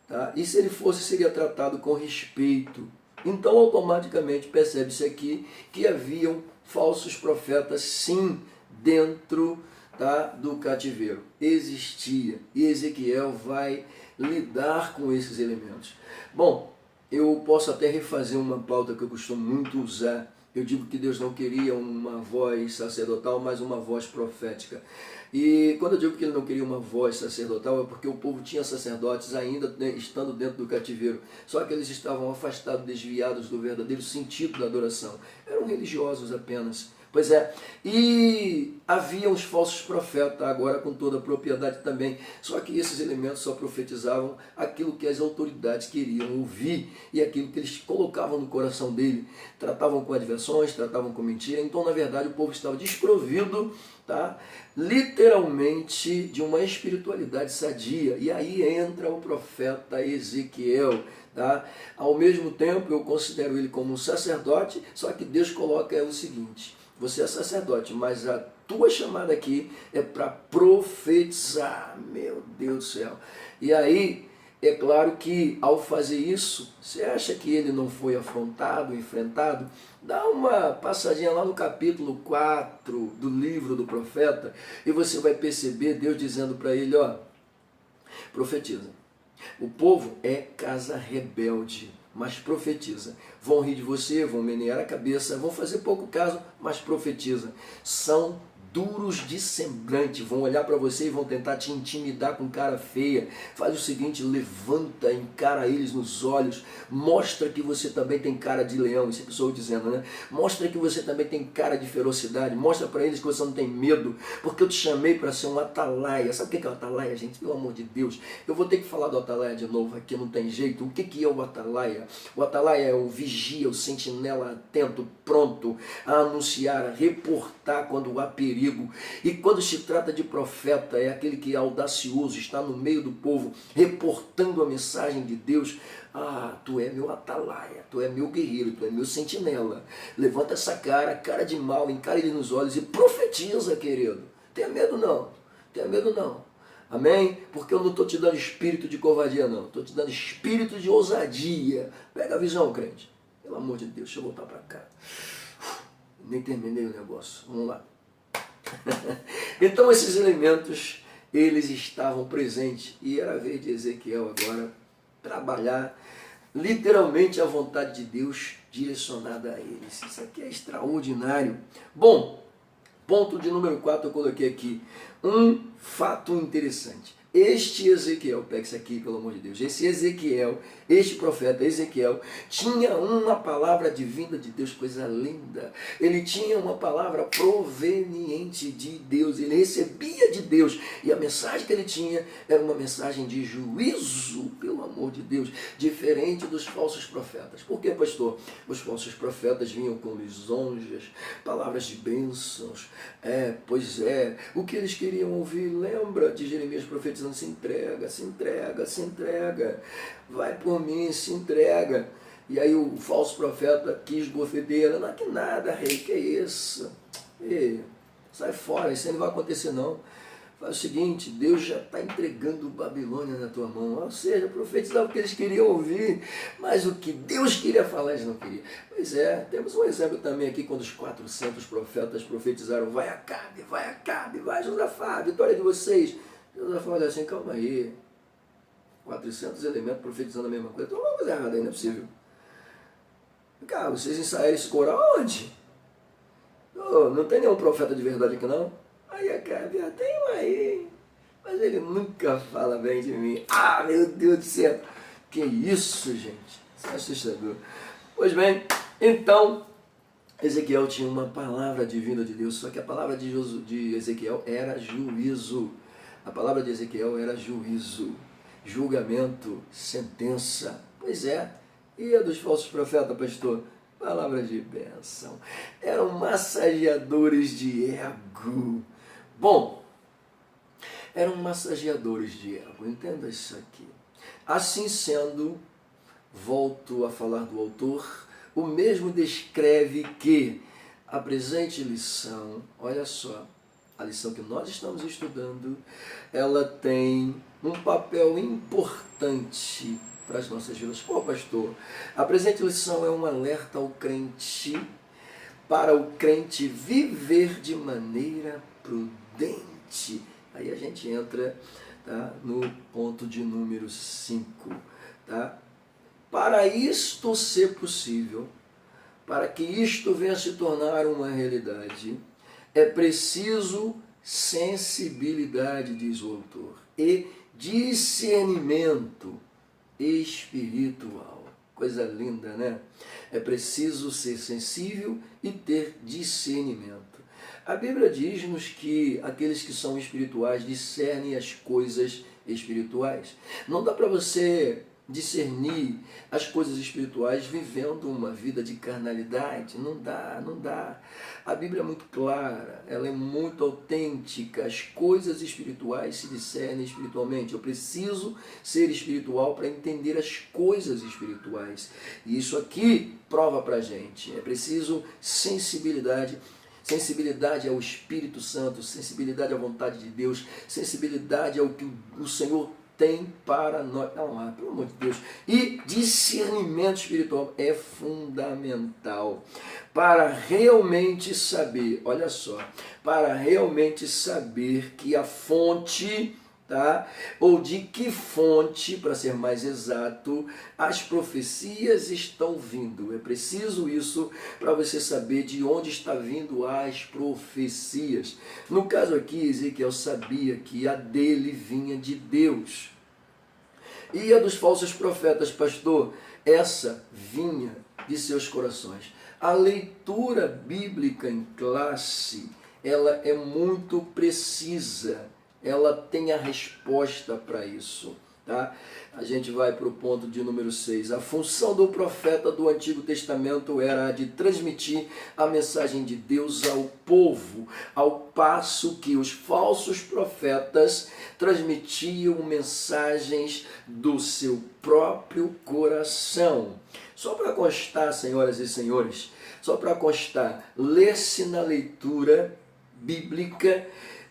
tá? E se ele fosse, seria tratado com respeito. Então automaticamente percebe-se aqui que haviam falsos profetas sim dentro, tá, do cativeiro. Existia. E Ezequiel vai lidar com esses elementos. Bom, eu posso até refazer uma pauta que eu costumo muito usar. Eu digo que Deus não queria uma voz sacerdotal, mas uma voz profética. E quando eu digo que ele não queria uma voz sacerdotal, é porque o povo tinha sacerdotes ainda estando dentro do cativeiro. Só que eles estavam afastados, desviados do verdadeiro sentido da adoração. Eram religiosos apenas. Pois é, e havia os falsos profetas, agora com toda a propriedade também, só que esses elementos só profetizavam aquilo que as autoridades queriam ouvir e aquilo que eles colocavam no coração dele, tratavam com adversões, tratavam com mentira, então na verdade o povo estava desprovido, tá, literalmente de uma espiritualidade sadia, e aí entra o profeta Ezequiel. Tá? Ao mesmo tempo eu considero ele como um sacerdote, só que Deus coloca o seguinte: você é sacerdote, mas a tua chamada aqui é para profetizar. Meu Deus do céu. E aí, é claro que ao fazer isso, você acha que ele não foi afrontado, enfrentado? Dá uma passadinha lá no capítulo 4 do livro do profeta e você vai perceber Deus dizendo para ele, ó, profetiza. O povo é casa rebelde, mas profetiza. Vão rir de você, vão menear a cabeça, vão fazer pouco caso, mas profetiza. São duros de semblante, vão olhar para você e vão tentar te intimidar com cara feia. Faz o seguinte, levanta, encara eles nos olhos, mostra que você também tem cara de leão, isso é pessoa dizendo, né? Mostra que você também tem cara de ferocidade, mostra para eles que você não tem medo, porque eu te chamei para ser um atalaia. Sabe o que é o atalaia, gente? Pelo amor de Deus, eu vou ter que falar do atalaia de novo aqui, não tem jeito. O que é o atalaia? O atalaia é o vigia, o sentinela atento, pronto a anunciar, a reportar quando há perigo. E quando se trata de profeta, é aquele que é audacioso, está no meio do povo, reportando a mensagem de Deus. Ah, tu é meu atalaia, tu é meu guerreiro, tu é meu sentinela. Levanta essa cara de mal, encara ele nos olhos e profetiza, querido. Tenha medo não, tenha medo não. Amém? Porque eu não estou te dando espírito de covardia não, estou te dando espírito de ousadia. Pega a visão, crente. Pelo amor de Deus, deixa eu voltar para cá. Nem terminei o negócio, vamos lá. Então esses elementos, eles estavam presentes, e era a vez de Ezequiel agora trabalhar literalmente a vontade de Deus direcionada a eles. Isso aqui é extraordinário. Bom, ponto de número 4 eu coloquei aqui, um fato interessante. Este Ezequiel, pega isso aqui pelo amor de Deus, esse Ezequiel, este profeta Ezequiel, tinha uma palavra divina de Deus, coisa linda. Ele tinha uma palavra proveniente de Deus, ele recebia de Deus, e a mensagem que ele tinha era uma mensagem de juízo, pelo amor de Deus, diferente dos falsos profetas. Por que, pastor? Os falsos profetas vinham com lisonjas, palavras de bênçãos, pois é, o que eles queriam ouvir, lembra de Jeremias profetizando, se entrega, se entrega, se entrega, vai por mim, se entrega. E aí o falso profeta quis bofedeira, não, que nada, rei, que isso? Ei, sai fora, isso aí não vai acontecer não. Faz o seguinte, Deus já está entregando Babilônia na tua mão. Ou seja, profetizava o que eles queriam ouvir, mas o que Deus queria falar, eles não queriam. Pois é, temos um exemplo também aqui, quando os 400 profetas profetizaram, vai Acabe, vai Josafá, vitória de vocês. Josafá olha assim, calma aí, 400 elementos profetizando a mesma coisa, tem uma coisa errada aí, não é possível. Cara, vocês ensaiaram esse coral onde? Oh, não tem nenhum profeta de verdade aqui não? Aí Acabe, tem um aí, mas ele nunca fala bem de mim. Ah, meu Deus do céu, que isso, gente, isso é assustador. Pois bem, então, Ezequiel tinha uma palavra divina de Deus, só que a palavra de Ezequiel era juízo. A palavra de Ezequiel era juízo, julgamento, sentença. Pois é, e a dos falsos profetas, pastor? Palavra de bênção. Eram massageadores de ego. Bom, eram massageadores de ego, entenda isso aqui. Assim sendo, volto a falar do autor, o mesmo descreve que a presente lição, olha só, a lição que nós estamos estudando, ela tem um papel importante para as nossas vidas. Pô, pastor, a presente lição é um alerta ao crente, para o crente viver de maneira prudente. Aí a gente entra, tá, no ponto de número 5. Tá? Para isto ser possível, para que isto venha a se tornar uma realidade, é preciso sensibilidade, diz o autor, e discernimento espiritual. Coisa linda, né? É preciso ser sensível e ter discernimento. A Bíblia diz-nos que aqueles que são espirituais discernem as coisas espirituais. Não dá para você discernir as coisas espirituais vivendo uma vida de carnalidade. Não dá, não dá. A Bíblia é muito clara, ela é muito autêntica. As coisas espirituais se discernem espiritualmente. Eu preciso ser espiritual para entender as coisas espirituais. E isso aqui prova para a gente. É preciso sensibilidade. Sensibilidade ao Espírito Santo, sensibilidade à vontade de Deus, sensibilidade ao que o Senhor tem para nós. Não, pelo amor de Deus. E discernimento espiritual é fundamental para realmente saber, olha só, para realmente saber que a fonte, tá? Ou de que fonte, para ser mais exato, as profecias estão vindo. É preciso isso para você saber de onde está vindo as profecias. No caso aqui, Ezequiel sabia que a dele vinha de Deus. E a dos falsos profetas, pastor, essa vinha de seus corações. A leitura bíblica em classe, ela é muito precisa. Ela tem a resposta para isso. Tá? A gente vai para o ponto de número 6. A função do profeta do Antigo Testamento era a de transmitir a mensagem de Deus ao povo, ao passo que os falsos profetas transmitiam mensagens do seu próprio coração. Só para constar, senhoras e senhores, só para constar, lê-se na leitura bíblica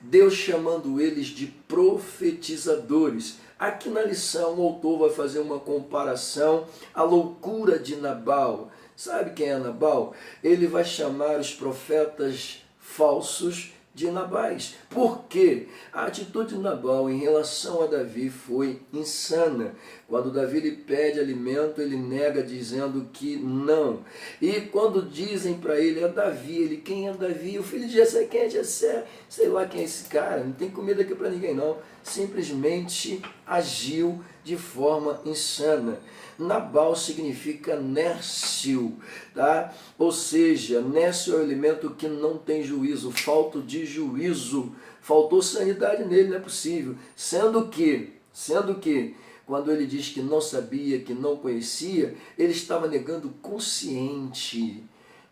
Deus chamando eles de profetizadores. Aqui na lição o autor vai fazer uma comparação à loucura de Nabal. Sabe quem é Nabal? Ele vai chamar os profetas falsos de Nabais. Por quê? A atitude de Nabal em relação a Davi foi insana. Quando Davi lhe pede alimento, ele nega dizendo que não. E quando dizem para ele, é Davi, ele, quem é Davi? O filho de Jessé, quem é Jessé? Sei lá quem é esse cara, não tem comida aqui para ninguém não. Simplesmente agiu de forma insana. Nabal significa nércio, tá? Ou seja, nércio é o elemento que não tem juízo, falta de juízo, faltou sanidade nele, não é possível. Sendo que, quando ele diz que não sabia, que não conhecia, ele estava negando consciente.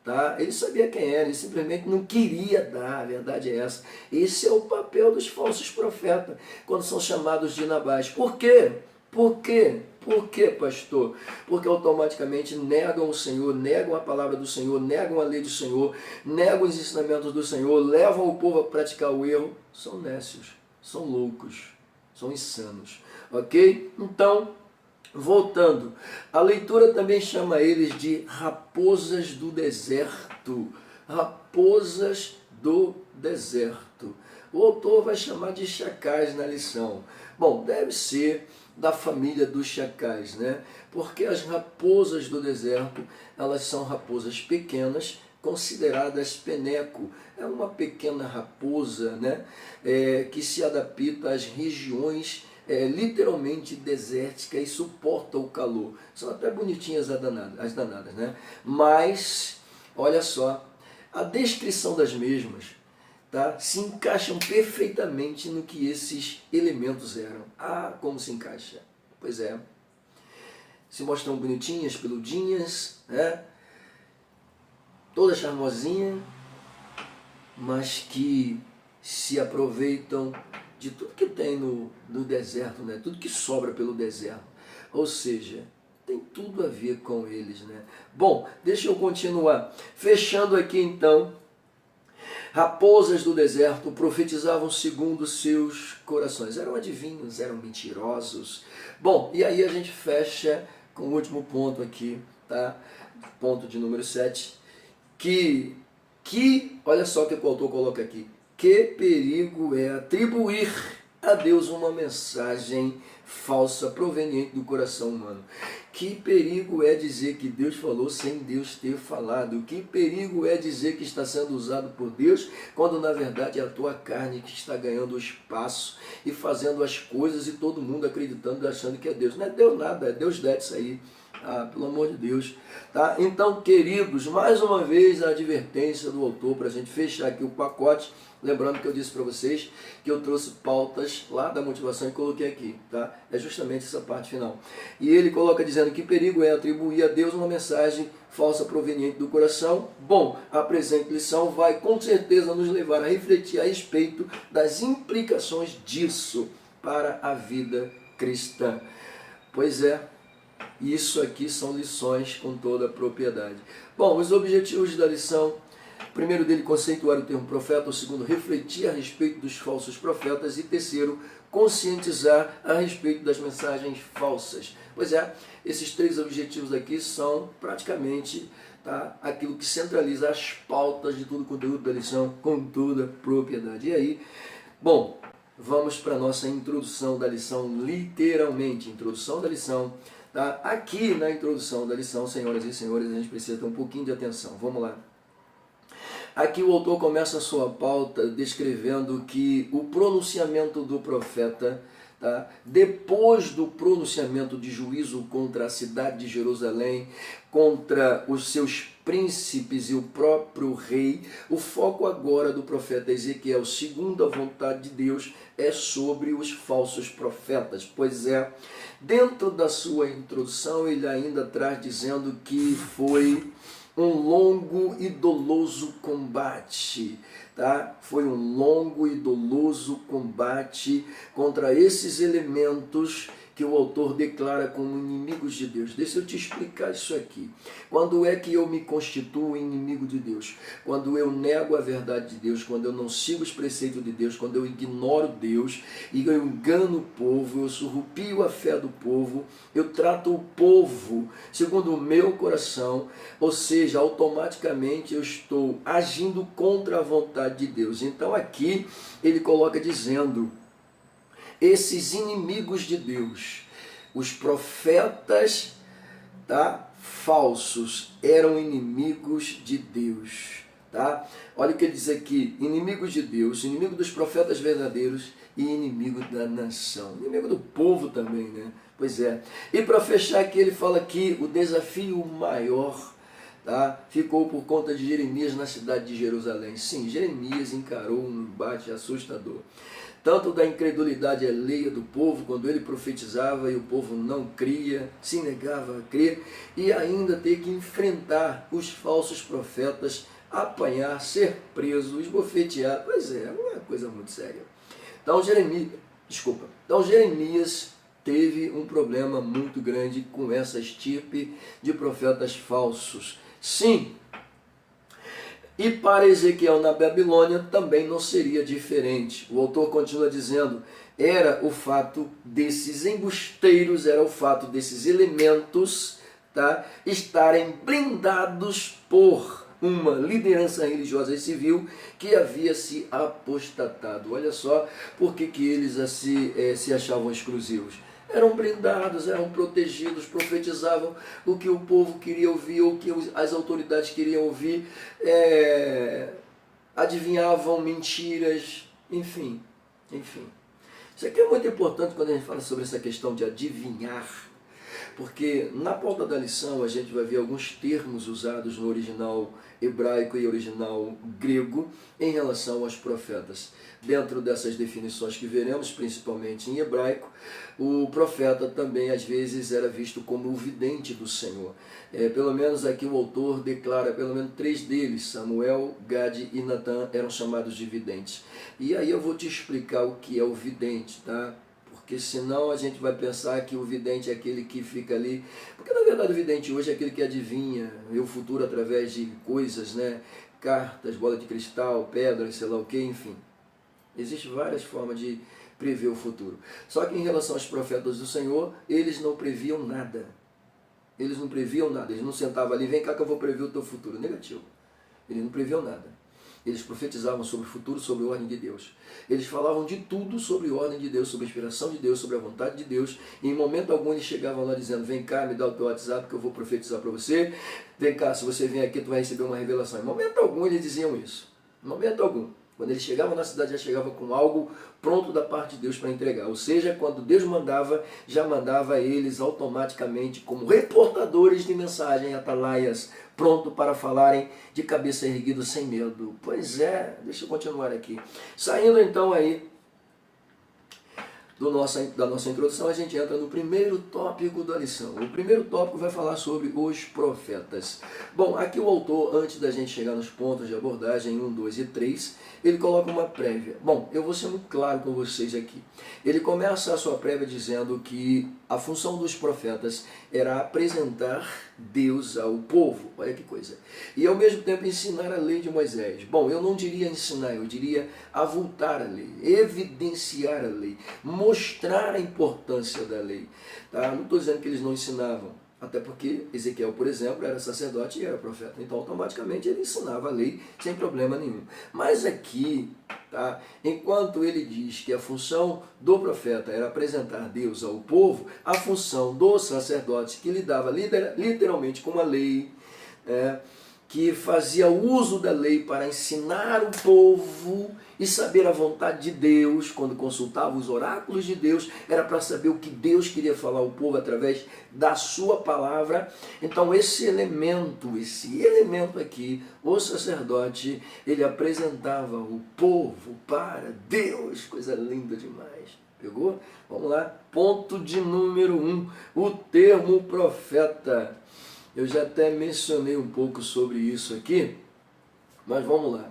Tá? Ele sabia quem era, ele simplesmente não queria dar, a verdade é essa. Esse é o papel dos falsos profetas, quando são chamados de Nabais. Por quê? Por quê? Por quê, pastor? Porque automaticamente negam o Senhor, negam a palavra do Senhor, negam a lei do Senhor, negam os ensinamentos do Senhor, levam o povo a praticar o erro, são nécios. são loucos, são insanos, ok? Então, voltando, a leitura também chama eles de raposas do deserto, raposas do deserto. O autor vai chamar de chacais na lição. Bom, deve ser da família dos chacais, né? Porque as raposas do deserto, elas são raposas pequenas, consideradas peneco. É uma pequena raposa, né? Que se adapta às regiões literalmente desérticas e suporta o calor. São até bonitinhas as danadas, né? Mas, olha só, a descrição das mesmas, tá, se encaixam perfeitamente no que esses elementos eram. Ah, como se encaixa? Pois é. Se mostram bonitinhas, peludinhas, né? Toda charmosinha, mas que se aproveitam de tudo que tem no deserto, né? Tudo que sobra pelo deserto. Ou seja, tem tudo a ver com eles, né? Bom, deixa eu continuar. Fechando aqui então, raposas do deserto profetizavam segundo seus corações. Eram adivinhos, eram mentirosos. Bom, e aí a gente fecha com o último ponto aqui, tá? Ponto de número 7. Olha só o que o autor coloca aqui. Que perigo é atribuir a Deus uma mensagem falsa proveniente do coração humano. Que perigo é dizer que Deus falou sem Deus ter falado. Que perigo é dizer que está sendo usado por Deus, quando na verdade é a tua carne que está ganhando espaço e fazendo as coisas e todo mundo acreditando e achando que é Deus. Não é Deus nada, é Deus deve isso aí. Ah, pelo amor de Deus. Tá? Então, queridos, mais uma vez a advertência do autor para a gente fechar aqui o pacote. Lembrando que eu disse para vocês que eu trouxe pautas lá da motivação e coloquei aqui. Tá? É justamente essa parte final. E ele coloca dizendo que perigo é atribuir a Deus uma mensagem falsa proveniente do coração. Bom, a presente lição vai com certeza nos levar a refletir a respeito das implicações disso para a vida cristã. Pois é. Isso aqui são lições com toda a propriedade. Bom, os objetivos da lição: primeiro dele, conceituar o termo profeta; o segundo, refletir a respeito dos falsos profetas; e terceiro, conscientizar a respeito das mensagens falsas. Pois é, esses três objetivos aqui são praticamente, tá, aquilo que centraliza as pautas de todo o conteúdo da lição com toda a propriedade. E aí, bom, vamos para a nossa introdução da lição, literalmente, introdução da lição. Tá? Aqui na introdução da lição, senhoras e senhores, a gente precisa ter um pouquinho de atenção. Vamos lá. Aqui o autor começa a sua pauta descrevendo que o pronunciamento do profeta, tá, depois do pronunciamento de juízo contra a cidade de Jerusalém, contra os seus príncipes e o próprio rei, o foco agora do profeta Ezequiel, segundo a vontade de Deus, é sobre os falsos profetas. Pois é, dentro da sua introdução ele ainda traz dizendo que foi um longo e doloso combate, tá? Foi um longo e doloso combate contra esses elementos que o autor declara como inimigos de Deus. Deixa eu te explicar isso aqui. Quando é que eu me constituo inimigo de Deus? Quando eu nego a verdade de Deus, quando eu não sigo os preceitos de Deus, quando eu ignoro Deus e eu engano o povo, eu surrupio a fé do povo, eu trato o povo segundo o meu coração, ou seja, automaticamente eu estou agindo contra a vontade de Deus. Então aqui ele coloca dizendo: esses inimigos de Deus, os profetas, tá, falsos, eram inimigos de Deus. Tá? Olha o que ele diz aqui: inimigos de Deus, inimigo dos profetas verdadeiros e inimigo da nação. Inimigo do povo também, né? Pois é. E para fechar aqui, ele fala que o desafio maior, tá, ficou por conta de Jeremias na cidade de Jerusalém. Sim, Jeremias encarou um embate assustador, tanto da incredulidade alheia do povo, quando ele profetizava e o povo não cria, se negava a crer, e ainda ter que enfrentar os falsos profetas, apanhar, ser preso, esbofetear. Pois é, uma coisa muito séria. Então Jeremias teve um problema muito grande com essa estirpe de profetas falsos. Sim. E para Ezequiel na Babilônia também não seria diferente. O autor continua dizendo, era o fato desses embusteiros, era o fato desses elementos, tá, estarem blindados por uma liderança religiosa e civil que havia se apostatado. Olha só por que eles se achavam exclusivos. Eram blindados, eram protegidos, profetizavam o que o povo queria ouvir, ou o que as autoridades queriam ouvir, adivinhavam mentiras, enfim. Isso aqui é muito importante quando a gente fala sobre essa questão de adivinhar, porque na pauta da lição a gente vai ver alguns termos usados no original hebraico e original grego em relação aos profetas. Dentro dessas definições que veremos, principalmente em hebraico, o profeta também às vezes era visto como o vidente do Senhor. Pelo menos aqui o autor declara, pelo menos 3 deles, Samuel, Gade e Natã, eram chamados de videntes. E aí eu vou te explicar o que é o vidente, tá? Porque senão a gente vai pensar que o vidente é aquele que fica ali. Porque na verdade o vidente hoje é aquele que adivinha o futuro através de coisas, né? Cartas, bola de cristal, pedras, sei lá o que, enfim. Existem várias formas de prever o futuro. Só que em relação aos profetas do Senhor, eles não previam nada. Eles não sentavam ali, vem cá que eu vou prever o teu futuro. Negativo. Eles não previam nada. Eles profetizavam sobre o futuro, sobre a ordem de Deus. Eles falavam de tudo sobre a ordem de Deus, sobre a inspiração de Deus, sobre a vontade de Deus. E em momento algum eles chegavam lá dizendo, vem cá, me dá o teu WhatsApp que eu vou profetizar para você. Vem cá, se você vier aqui, tu vai receber uma revelação. Em momento algum eles diziam isso. Em momento algum. Quando eles chegavam na cidade, já chegava com algo pronto da parte de Deus para entregar. Ou seja, quando Deus mandava, já mandava eles automaticamente como reportadores de mensagem, atalaias, pronto para falarem de cabeça erguida sem medo. Pois é, deixa eu continuar aqui. Saindo então aí da nossa introdução, a gente entra no primeiro tópico da lição. O primeiro tópico vai falar sobre os profetas. Bom, aqui o autor, antes da gente chegar nos pontos de abordagem 1, 2 e 3, ele coloca uma prévia. Bom, eu vou ser muito claro com vocês aqui. Ele começa a sua prévia dizendo que a função dos profetas era apresentar Deus ao povo. Olha que coisa. E ao mesmo tempo ensinar a lei de Moisés. Bom, eu não diria ensinar, eu diria avultar a lei, evidenciar a lei, mostrar a importância da lei. Tá? Não estou dizendo que eles não ensinavam. Até porque Ezequiel, por exemplo, era sacerdote e era profeta. Então, automaticamente, ele ensinava a lei sem problema nenhum. Mas aqui, tá, enquanto ele diz que a função do profeta era apresentar Deus ao povo, a função do sacerdote, que lidava literalmente com a lei, que fazia uso da lei para ensinar o povo e saber a vontade de Deus, quando consultava os oráculos de Deus, era para saber o que Deus queria falar ao povo através da sua palavra. Então esse elemento aqui, o sacerdote, ele apresentava o povo para Deus, coisa linda demais. Pegou? Vamos lá, ponto de número 1, o termo profeta. Eu já até mencionei um pouco sobre isso aqui, mas vamos lá.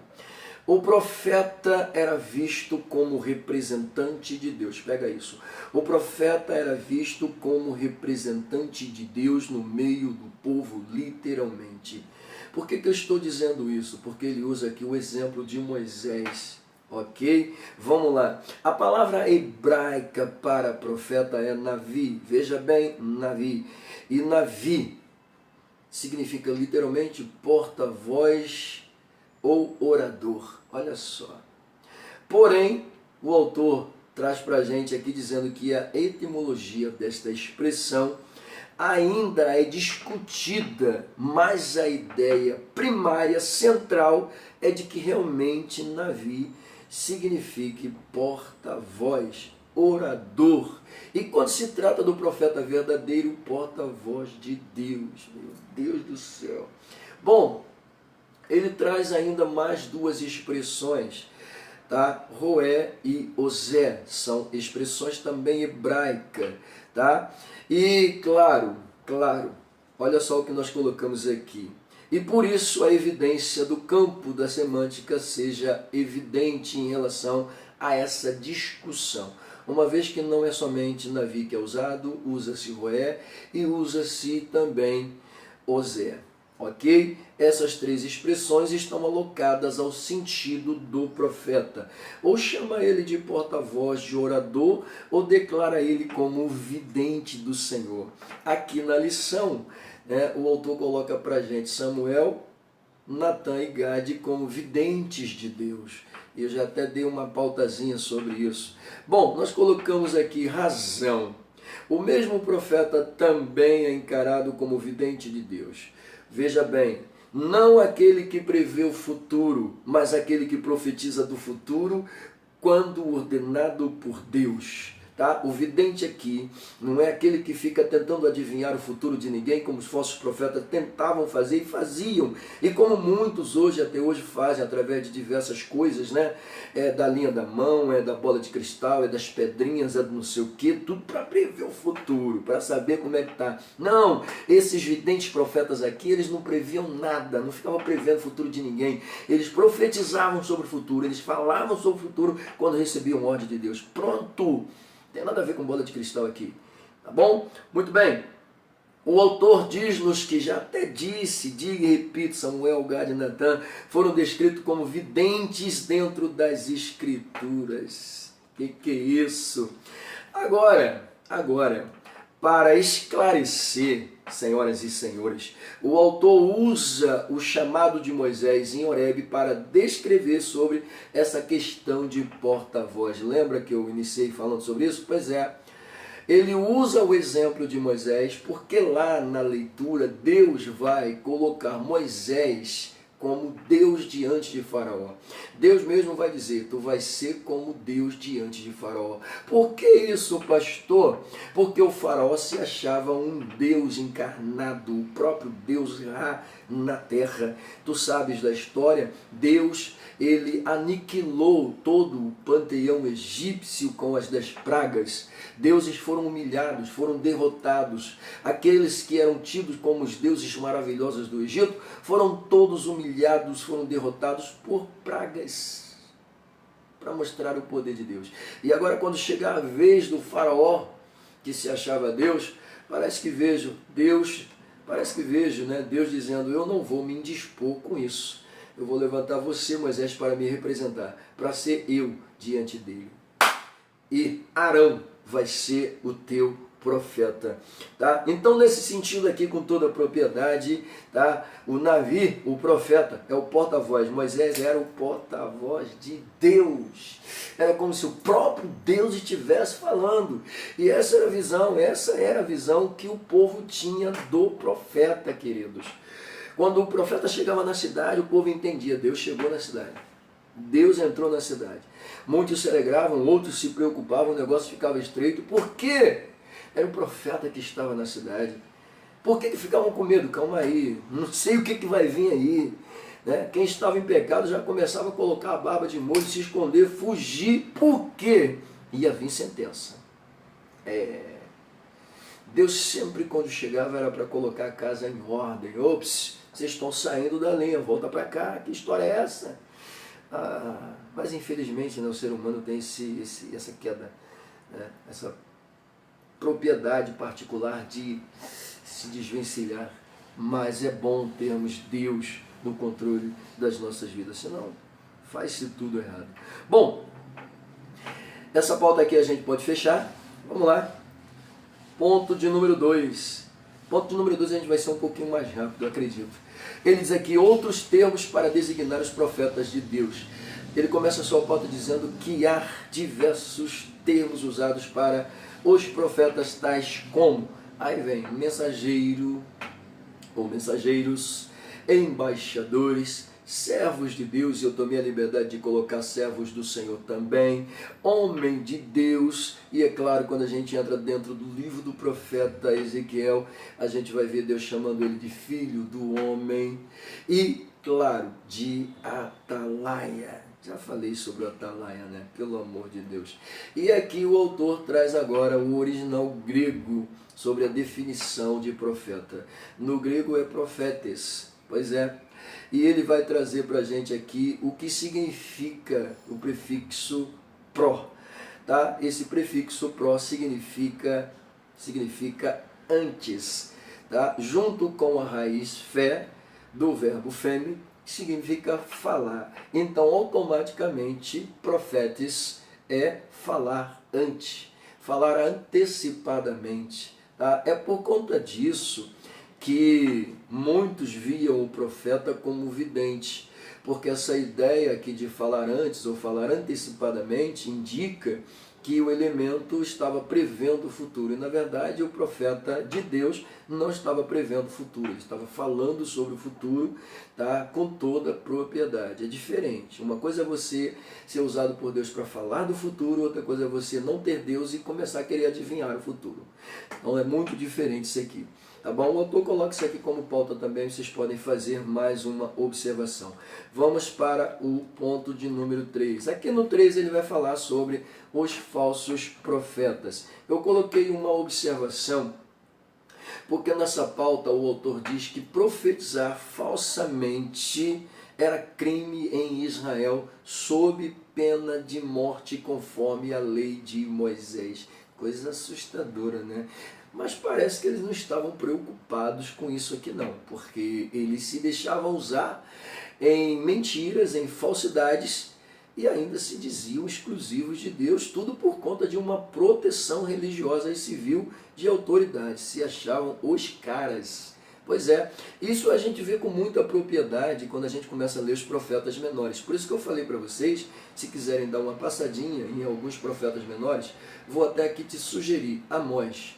O profeta era visto como representante de Deus. Pega isso. O profeta era visto como representante de Deus no meio do povo, literalmente. Por que eu estou dizendo isso? Porque ele usa aqui o exemplo de Moisés. Ok? Vamos lá. A palavra hebraica para profeta é Navi. Veja bem, Navi. E Navi significa literalmente porta-voz ou orador. Olha só. Porém, o autor traz para a gente aqui dizendo que a etimologia desta expressão ainda é discutida, mas a ideia primária, central, é de que realmente Navi signifique porta-voz, orador. E quando se trata do profeta verdadeiro, porta-voz de Deus. Meu Deus do céu. Bom, ele traz ainda mais 2 expressões, tá? Roé e Osé, são expressões também hebraicas, tá? E claro, olha só o que nós colocamos aqui. E por isso a evidência do campo da semântica seja evidente em relação a essa discussão. Uma vez que não é somente Navi que é usado, usa-se Roé e usa-se também Osé. Ok? Essas três expressões estão alocadas ao sentido do profeta. Ou chama ele de porta-voz, de orador, ou declara ele como vidente do Senhor. Aqui na lição, o autor coloca para a gente Samuel, Natan e Gade como videntes de Deus. Eu já até dei uma pautazinha sobre isso. Bom, nós colocamos aqui razão. O mesmo profeta também é encarado como vidente de Deus. Veja bem, não aquele que prevê o futuro, mas aquele que profetiza do futuro quando ordenado por Deus. Tá? O vidente aqui não é aquele que fica tentando adivinhar o futuro de ninguém, como os falsos profetas tentavam fazer e faziam, e como muitos até hoje fazem através de diversas coisas, né? É da linha da mão, é da bola de cristal, é das pedrinhas, é do não sei o que, tudo para prever o futuro, para saber como é que está. Não, esses videntes profetas aqui, eles não previam nada, não ficavam prevendo o futuro de ninguém, eles profetizavam sobre o futuro, eles falavam sobre o futuro quando recebiam ordem de Deus. Pronto! Não tem nada a ver com bola de cristal aqui, tá bom? Muito bem, o autor diz-nos que já até disse, diga e repito, Samuel, Gade e Natan foram descritos como videntes dentro das Escrituras. Que é isso? Agora, para esclarecer, senhoras e senhores, o autor usa o chamado de Moisés em Horebe para descrever sobre essa questão de porta-voz. Lembra que eu iniciei falando sobre isso? Pois é, ele usa o exemplo de Moisés porque lá na leitura Deus vai colocar Moisés como Deus diante de Faraó. Deus mesmo vai dizer, tu vais ser como Deus diante de Faraó. Por que isso, pastor? Porque o Faraó se achava um Deus encarnado, o próprio Deus lá na terra. Tu sabes da história, Deus, ele aniquilou todo o panteão egípcio com as 10 pragas. Deuses foram humilhados, foram derrotados. Aqueles que eram tidos como os deuses maravilhosos do Egito foram todos humilhados, foram derrotados por pragas, para mostrar o poder de Deus. E agora, quando chegar a vez do Faraó, que se achava Deus, parece que vejo Deus dizendo, eu não vou me indispor com isso. Eu vou levantar você, Moisés, para me representar, para ser eu diante dele. E Arão vai ser o teu profeta, tá? Então, nesse sentido aqui, com toda a propriedade, tá? O Navi, o profeta, é o porta-voz. Moisés era o porta-voz de Deus. Era como se o próprio Deus estivesse falando. E essa era a visão que o povo tinha do profeta, queridos. Quando o profeta chegava na cidade, o povo entendia, Deus chegou na cidade. Deus entrou na cidade. Muitos se alegravam, outros se preocupavam, o negócio ficava estreito. Por quê? Era o profeta que estava na cidade. Por que ficavam com medo? Calma aí, não sei o que vai vir aí. Né? Quem estava em pecado já começava a colocar a barba de molho, se esconder, fugir. Por quê? Ia vir sentença. Deus sempre, quando chegava, era para colocar a casa em ordem. Ops, vocês estão saindo da linha, volta para cá, que história é essa? Mas infelizmente, né, o ser humano tem essa queda, né, essa propriedade particular de se desvencilhar. Mas é bom termos Deus no controle das nossas vidas, senão faz-se tudo errado. Bom, essa pauta aqui a gente pode fechar. Vamos lá. Ponto de número 2. Ponto de número 2 a gente vai ser um pouquinho mais rápido, eu acredito. Ele diz aqui outros termos para designar os profetas de Deus. Ele começa a sua pauta dizendo que há diversos termos usados para os profetas, tais como, aí vem mensageiro ou mensageiros, embaixadores, servos de Deus, e eu tomei a liberdade de colocar servos do Senhor também, homem de Deus, e é claro, quando a gente entra dentro do livro do profeta Ezequiel, a gente vai ver Deus chamando ele de filho do homem, e claro, de atalaia. Já falei sobre o atalaia, né? Pelo amor de Deus. E aqui o autor traz agora o original grego sobre a definição de profeta. No grego é profetes, pois é. E ele vai trazer para a gente aqui o que significa o prefixo pró. Tá? Esse prefixo pró significa antes. Tá? Junto com a raiz fé, do verbo feme, que significa falar. Então, automaticamente, profetes é falar antes, falar antecipadamente. Tá? É por conta disso que muitos viam o profeta como vidente, porque essa ideia aqui de falar antes ou falar antecipadamente indica que o elemento estava prevendo o futuro. E, na verdade, o profeta de Deus não estava prevendo o futuro, ele estava falando sobre o futuro, tá, com toda a propriedade. É diferente. Uma coisa é você ser usado por Deus para falar do futuro, outra coisa é você não ter Deus e começar a querer adivinhar o futuro. Então, é muito diferente isso aqui. Tá bom? O autor coloca isso aqui como pauta também, vocês podem fazer mais uma observação. Vamos para o ponto de número 3. Aqui no 3 ele vai falar sobre os falsos profetas. Eu coloquei uma observação, porque nessa pauta o autor diz que profetizar falsamente era crime em Israel, sob pena de morte, conforme a lei de Moisés. Coisa assustadora, né? Mas parece que eles não estavam preocupados com isso aqui não, porque eles se deixavam usar em mentiras, em falsidades, e ainda se diziam exclusivos de Deus, tudo por conta de uma proteção religiosa e civil de autoridade. Se achavam os caras. Pois é, isso a gente vê com muita propriedade quando a gente começa a ler os profetas menores. Por isso que eu falei para vocês, se quiserem dar uma passadinha em alguns profetas menores, vou até aqui te sugerir Amós,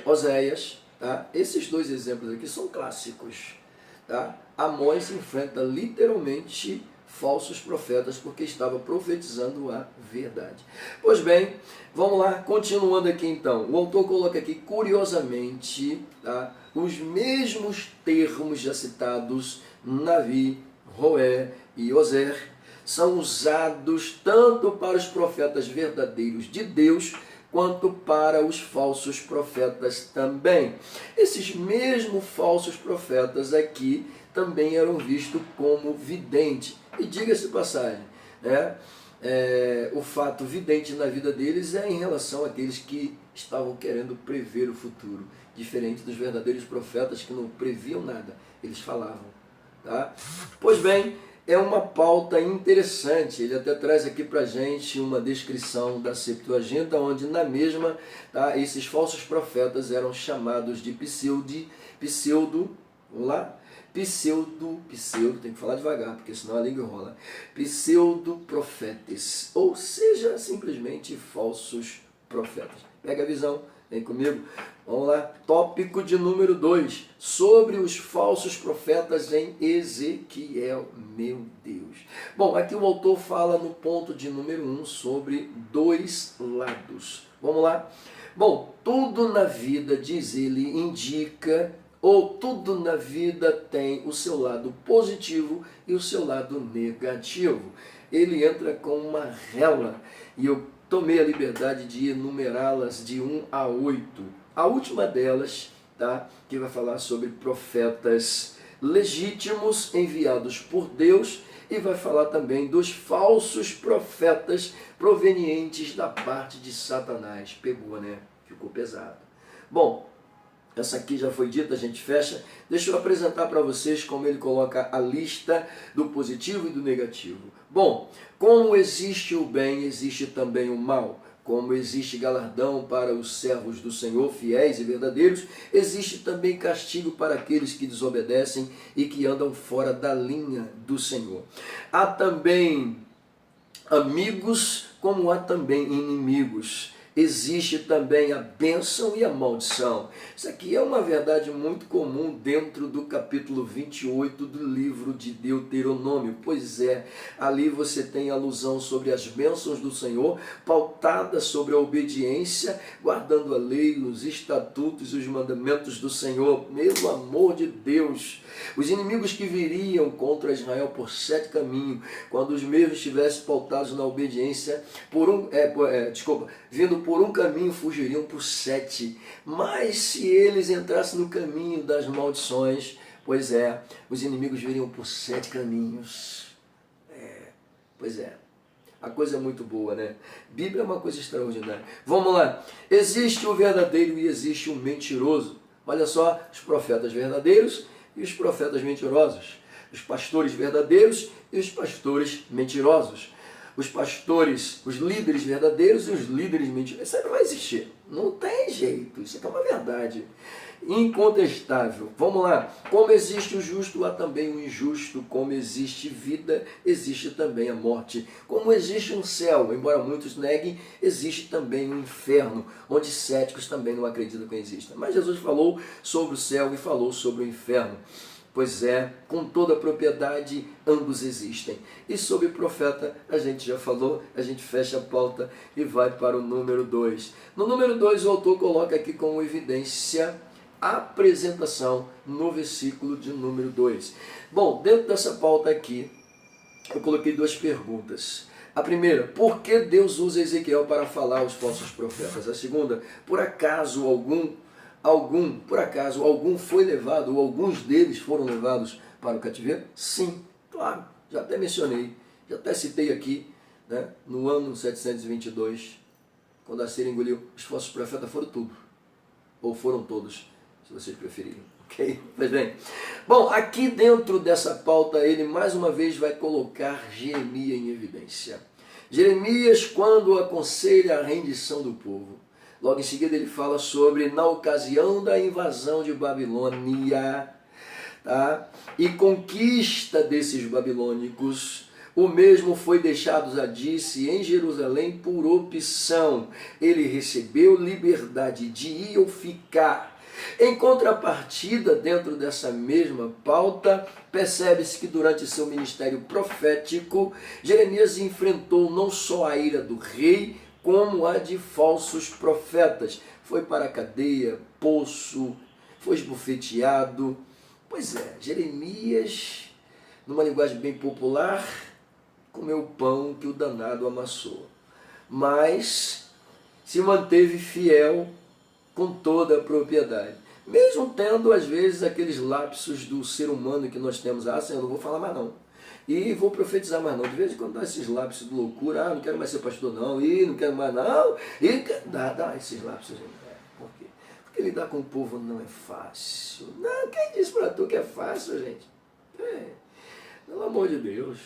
Oséias, tá? Esses dois exemplos aqui são clássicos. Tá? Amós enfrenta literalmente falsos profetas porque estava profetizando a verdade. Pois bem, vamos lá, continuando aqui então. O autor coloca aqui, curiosamente, tá? Os mesmos termos já citados, Navi, Roé e Ozer, são usados tanto para os profetas verdadeiros de Deus, quanto para os falsos profetas também. Esses mesmos falsos profetas aqui também eram vistos como vidente. E diga-se de passagem, né? O fato vidente na vida deles é em relação àqueles que estavam querendo prever o futuro, diferente dos verdadeiros profetas que não previam nada, eles falavam. Tá? Pois bem, é uma pauta interessante, ele até traz aqui para a gente uma descrição da Septuaginta, onde na mesma, tá, esses falsos profetas eram chamados de pseudo, vamos lá? Pseudo, tem que falar devagar, porque senão a língua enrola, pseudo-profetes, ou seja, simplesmente falsos profetas. Pega a visão, vem comigo. Vamos lá, tópico de número 2, sobre os falsos profetas em Ezequiel. Meu Deus. Bom, aqui o autor fala no ponto de número 1 sobre dois lados. Vamos lá? Bom, tudo na vida, diz ele, indica, ou tudo na vida tem o seu lado positivo e o seu lado negativo. Ele entra com uma rela, e eu tomei a liberdade de enumerá-las de 1 a 8. A última delas, tá, que vai falar sobre profetas legítimos enviados por Deus, e vai falar também dos falsos profetas provenientes da parte de Satanás. Pegou, né? Ficou pesado. Bom, essa aqui já foi dita, a gente fecha. Deixa eu apresentar para vocês como ele coloca a lista do positivo e do negativo. Bom, como existe o bem, existe também o mal. Como existe galardão para os servos do Senhor, fiéis e verdadeiros, existe também castigo para aqueles que desobedecem e que andam fora da linha do Senhor. Há também amigos, como há também inimigos. Existe também a bênção e a maldição. Isso aqui é uma verdade muito comum dentro do capítulo 28 do livro de Deuteronômio. Pois é, ali você tem alusão sobre as bênçãos do Senhor, pautada sobre a obediência, guardando a lei, os estatutos e os mandamentos do Senhor. Pelo amor de Deus! Os inimigos que viriam contra Israel por 7 caminhos, quando os mesmos estivessem pautados na obediência, vindo por um caminho, fugiriam por 7. Mas se eles entrassem no caminho das maldições, pois é, os inimigos viriam por 7 caminhos. Pois é. A coisa é muito boa, né? Bíblia é uma coisa extraordinária. Vamos lá. Existe o verdadeiro e existe o mentiroso. Olha só, os profetas verdadeiros e os profetas mentirosos. Os pastores verdadeiros e os pastores mentirosos. Os pastores, os líderes verdadeiros e os líderes mentirosos. Isso aí não vai existir. Não tem jeito. Isso aqui é uma verdade incontestável. Vamos lá. Como existe o justo, há também o injusto. Como existe vida, existe também a morte. Como existe um céu, embora muitos neguem, existe também um inferno, onde céticos também não acreditam que exista. Mas Jesus falou sobre o céu e falou sobre o inferno. Pois é, com toda a propriedade, ambos existem. E sobre profeta, a gente já falou, a gente fecha a pauta e vai para o número 2. No número 2, o autor coloca aqui como evidência a apresentação no versículo de número 2. Bom, dentro dessa pauta aqui, eu coloquei duas perguntas. A primeira, por que Deus usa Ezequiel para falar aos falsos profetas? A segunda, por acaso algum foi levado, ou alguns deles foram levados para o cativeiro? Sim, claro, já até mencionei, já até citei aqui, né, no ano 722, quando a Assíria engoliu, os falsos profetas foram tudo, ou foram todos, se vocês preferirem, ok? Pois bem, bom, aqui dentro dessa pauta, ele mais uma vez vai colocar Jeremias em evidência. Jeremias, quando aconselha a rendição do povo, logo em seguida ele fala sobre na ocasião da invasão de Babilônia, tá? E conquista desses babilônicos, o mesmo foi deixado, já disse, em Jerusalém por opção. Ele recebeu liberdade de ir ou ficar. Em contrapartida, dentro dessa mesma pauta, percebe-se que durante seu ministério profético, Jeremias enfrentou não só a ira do rei, como a de falsos profetas. Foi para a cadeia, poço, foi esbofeteado. Pois é, Jeremias, numa linguagem bem popular, comeu o pão que o danado amassou. Mas se manteve fiel com toda a propriedade. Mesmo tendo, às vezes, aqueles lapsos do ser humano que nós temos. Ah, Senhor, não vou falar mais não. E vou profetizar mais não. De vez em quando dá esses lapsos de loucura. Ah, não quero mais ser pastor não. E não quero mais não. E dá esses lapsos. Por quê? Porque lidar com o povo não é fácil. Não, quem disse para tu que é fácil, gente? Pelo amor de Deus.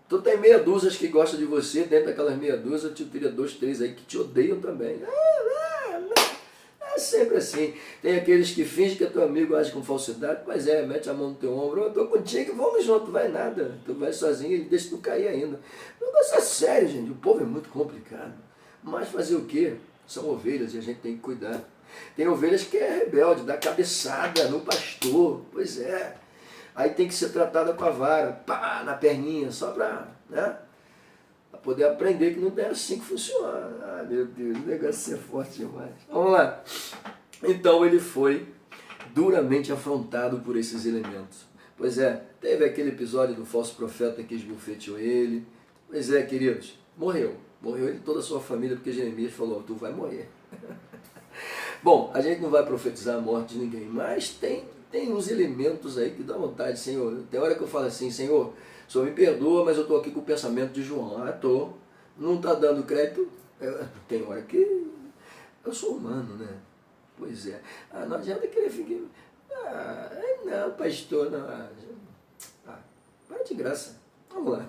Tu tem meia dúzia que gostam de você. Dentro daquelas meia dúzia, tu teria 2, 3 aí que te odeiam também. É sempre assim. Tem aqueles que fingem que é teu amigo, age com falsidade. Pois é, mete a mão no teu ombro. Eu estou contigo, vamos junto. Vai nada. Tu vai sozinho, ele deixa tu cair ainda. O negócio é sério, gente. O povo é muito complicado. Mas fazer o quê? São ovelhas e a gente tem que cuidar. Tem ovelhas que é rebelde, dá cabeçada no pastor. Pois é. Aí tem que ser tratada com a vara. Pá, na perninha, só para, né, poder aprender que não é assim que funciona. Ah, meu Deus, o negócio é forte demais. Vamos lá. Então ele foi duramente afrontado por esses elementos. Pois é, teve aquele episódio do falso profeta que esbofeteou ele. Pois é, queridos, morreu. Morreu ele e toda a sua família, porque Jeremias falou, tu vai morrer. Bom, a gente não vai profetizar a morte de ninguém, mas tem uns elementos aí que dá vontade, Senhor. Tem hora que eu falo assim, Senhor, o Senhor me perdoa, mas eu estou aqui com o pensamento de João. Ah, estou. Não está dando crédito? Tem hora que eu sou humano, né? Pois é. Ah, não adianta querer ficar... Ah, não, pastor, não. Para de graça. Vamos lá.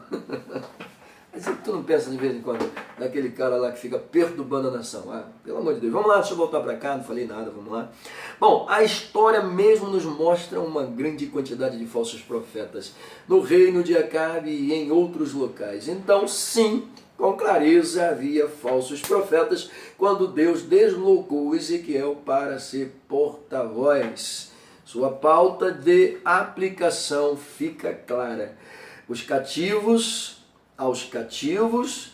Mas tu não pensa de vez em quando naquele cara lá que fica perturbando a nação? Ah, pelo amor de Deus. Vamos lá, deixa eu voltar para cá, não falei nada, vamos lá. Bom, a história mesmo nos mostra uma grande quantidade de falsos profetas no reino de Acabe e em outros locais. Então, sim, com clareza havia falsos profetas quando Deus deslocou Ezequiel para ser porta-voz. Sua pauta de aplicação fica clara. Os cativos... aos cativos,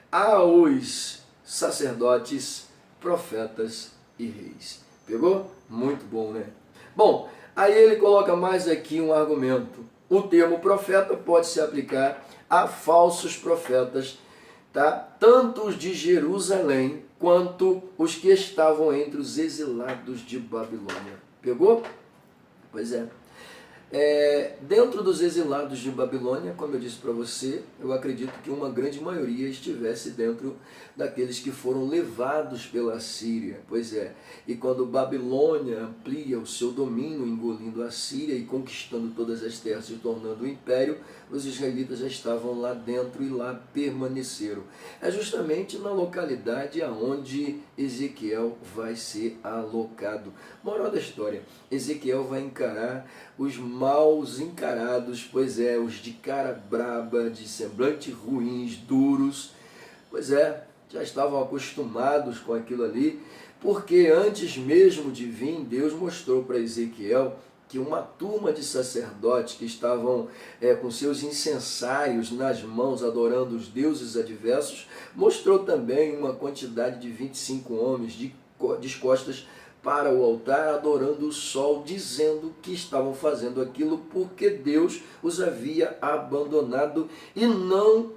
aos sacerdotes, profetas e reis. Pegou? Muito bom, né? Bom, aí ele coloca mais aqui um argumento. O termo profeta pode se aplicar a falsos profetas, tá? Tanto os de Jerusalém, quanto os que estavam entre os exilados de Babilônia. Pegou? Pois é. Dentro dos exilados de Babilônia, como eu disse para você, eu acredito que uma grande maioria estivesse dentro daqueles que foram levados pela Síria. Pois é, e quando Babilônia amplia o seu domínio, engolindo a Síria e conquistando todas as terras, se tornando um império, os israelitas já estavam lá dentro e lá permaneceram. É justamente na localidade aonde Ezequiel vai ser alocado. Moral da história, Ezequiel vai encarar os maus encarados, pois é, os de cara braba, de semblante ruins, duros, pois é, já estavam acostumados com aquilo ali, porque antes mesmo de vir, Deus mostrou para Ezequiel que uma turma de sacerdotes que estavam com seus incensários nas mãos, adorando os deuses adversos, mostrou também uma quantidade de 25 homens descostas para o altar, adorando o sol, dizendo que estavam fazendo aquilo porque Deus os havia abandonado e não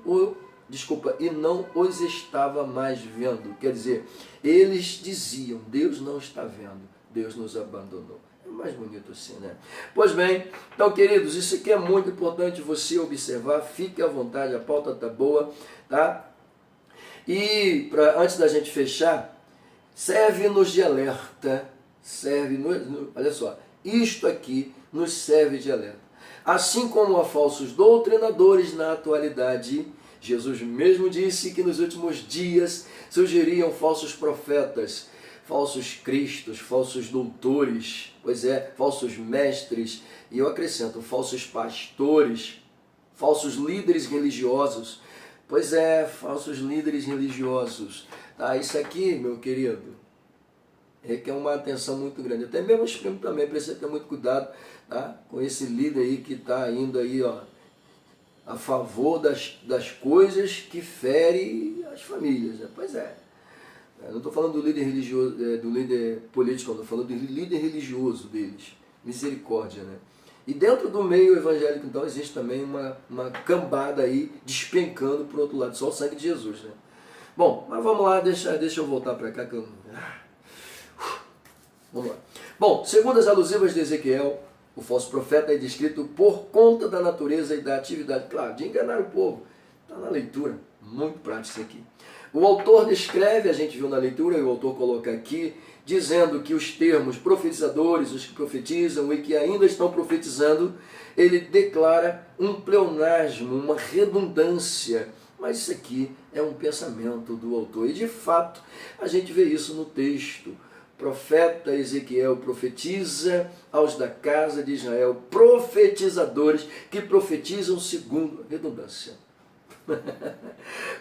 os estava mais vendo. Quer dizer, eles diziam, Deus não está vendo, Deus nos abandonou. É mais bonito assim, né? Pois bem, então, queridos, isso aqui é muito importante você observar, fique à vontade, a pauta está boa, tá? E antes da gente fechar, serve-nos de alerta, olha só, isto aqui nos serve de alerta. Assim como há falsos doutrinadores na atualidade, Jesus mesmo disse que nos últimos dias surgiriam falsos profetas, falsos cristos, falsos doutores, pois é, falsos mestres, e eu acrescento, falsos pastores, falsos líderes religiosos, pois é, falsos líderes religiosos. Tá, isso aqui, meu querido, requer uma atenção muito grande. Até mesmo os primos também precisa ter muito cuidado, tá, com esse líder aí que está indo aí, ó, a favor das coisas que ferem as famílias, né? Pois é. Eu não estou falando do líder religioso, do líder político, não estou falando do líder religioso deles. Misericórdia, né? E dentro do meio evangélico, então, existe também uma cambada aí despencando para o outro lado, só o sangue de Jesus, né? Bom, mas vamos lá, deixa eu voltar para cá que eu... Vamos lá. Bom, segundo as alusivas de Ezequiel, o falso profeta é descrito por conta da natureza e da atividade, claro, de enganar o povo. Está na leitura, muito prático isso aqui. O autor descreve, a gente viu na leitura, e o autor coloca aqui, dizendo que os termos profetizadores, os que profetizam e que ainda estão profetizando, ele declara um pleonasmo, uma redundância. Mas isso aqui é um pensamento do autor. E de fato, a gente vê isso no texto. O profeta Ezequiel profetiza aos da casa de Israel, profetizadores que profetizam segundo a redundância.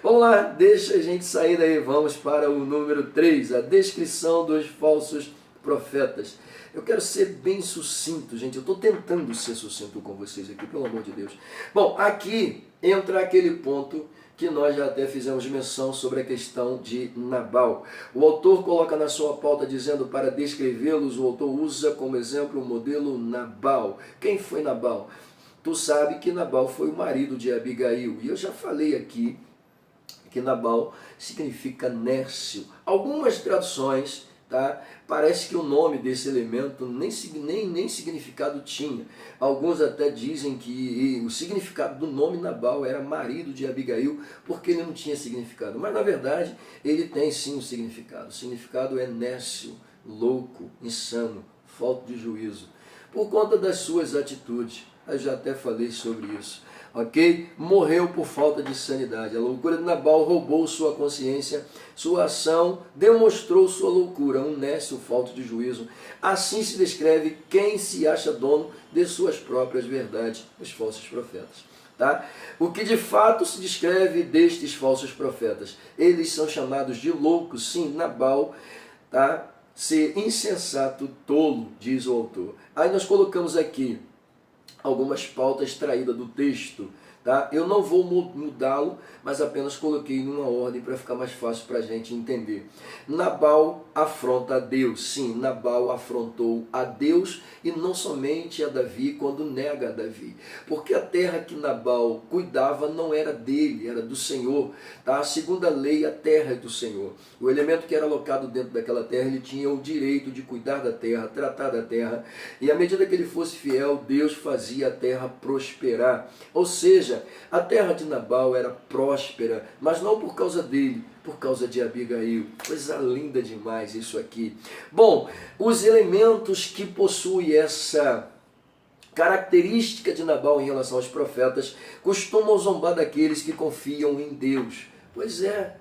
Vamos lá, deixa a gente sair daí, vamos para o número 3, a descrição dos falsos profetas. Eu quero ser bem sucinto, gente, eu estou tentando ser sucinto com vocês aqui, pelo amor de Deus. Bom, aqui entra aquele ponto que nós já até fizemos menção sobre a questão de Nabal. O autor coloca na sua pauta dizendo para descrevê-los, o autor usa como exemplo o modelo Nabal. Quem foi Nabal? Tu sabe que Nabal foi o marido de Abigail, e eu já falei aqui que Nabal significa Nércio. Algumas traduções, tá, parece que o nome desse elemento nem significado tinha. Alguns até dizem que o significado do nome Nabal era marido de Abigail, porque ele não tinha significado. Mas na verdade ele tem sim um significado. O significado é Nércio, louco, insano, falto de juízo, por conta das suas atitudes. Eu já até falei sobre isso, ok? Morreu por falta de sanidade. A loucura de Nabal roubou sua consciência, sua ação demonstrou sua loucura, um nércio falto de juízo. Assim se descreve quem se acha dono de suas próprias verdades, os falsos profetas. Tá? O que de fato se descreve destes falsos profetas? Eles são chamados de loucos, sim, Nabal, tá? Ser insensato, tolo, diz o autor. Aí nós colocamos aqui algumas pautas extraídas do texto, tá? Eu não vou mudá-lo, mas apenas coloquei numa ordem para ficar mais fácil para a gente entender. Nabal afronta a Deus. Sim, Nabal afrontou a Deus e não somente a Davi quando nega a Davi. Porque a terra que Nabal cuidava não era dele, era do Senhor. Tá? Segundo a lei, a terra é do Senhor. O elemento que era alocado dentro daquela terra, ele tinha o direito de cuidar da terra, tratar da terra. E à medida que ele fosse fiel, Deus fazia a terra prosperar. Ou seja, a terra de Nabal era próspera, mas não por causa dele, por causa de Abigail. Coisa linda demais isso aqui. Bom, os elementos que possuem essa característica de Nabal em relação aos profetas costumam zombar daqueles que confiam em Deus. Pois é,